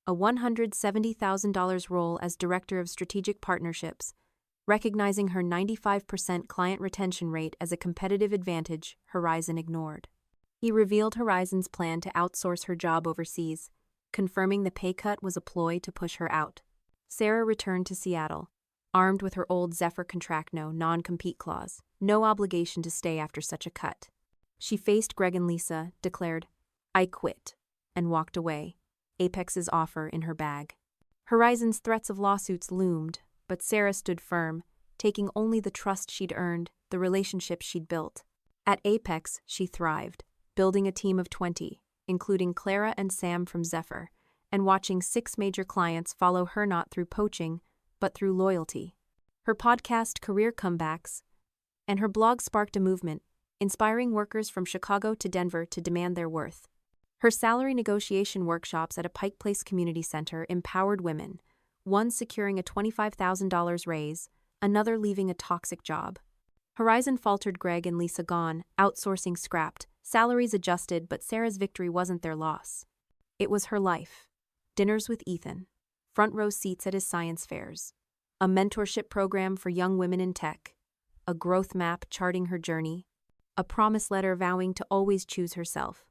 [SPEAKER 1] a $170,000 role as Director of Strategic Partnerships, recognizing her 95% client retention rate as a competitive advantage Horizon ignored. He revealed Horizon's plan to outsource her job overseas, confirming the pay cut was a ploy to push her out. Sarah returned to Seattle, armed with her old Zephyr contract non-compete clause, no obligation to stay after such a cut. She faced Greg and Lisa, declared, "I quit," and walked away, Apex's offer in her bag. Horizon's threats of lawsuits loomed, but Sarah stood firm, taking only the trust she'd earned, the relationships she'd built. At Apex, she thrived, building a team of 20, including Clara and Sam from Zephyr, and watching 6 major clients follow her not through poaching, but through loyalty. Her podcast, Career Comebacks, and her blog sparked a movement, inspiring workers from Chicago to Denver to demand their worth. Her salary negotiation workshops at a Pike Place community center empowered women, one securing a $25,000 raise, another leaving a toxic job. Horizon faltered, Greg and Lisa gone, outsourcing scrapped, salaries adjusted, but Sarah's victory wasn't their loss. It was her life. Dinners with Ethan, front row seats at his science fairs, a mentorship program for young women in tech, a growth map charting her journey, a promise letter vowing to always choose herself.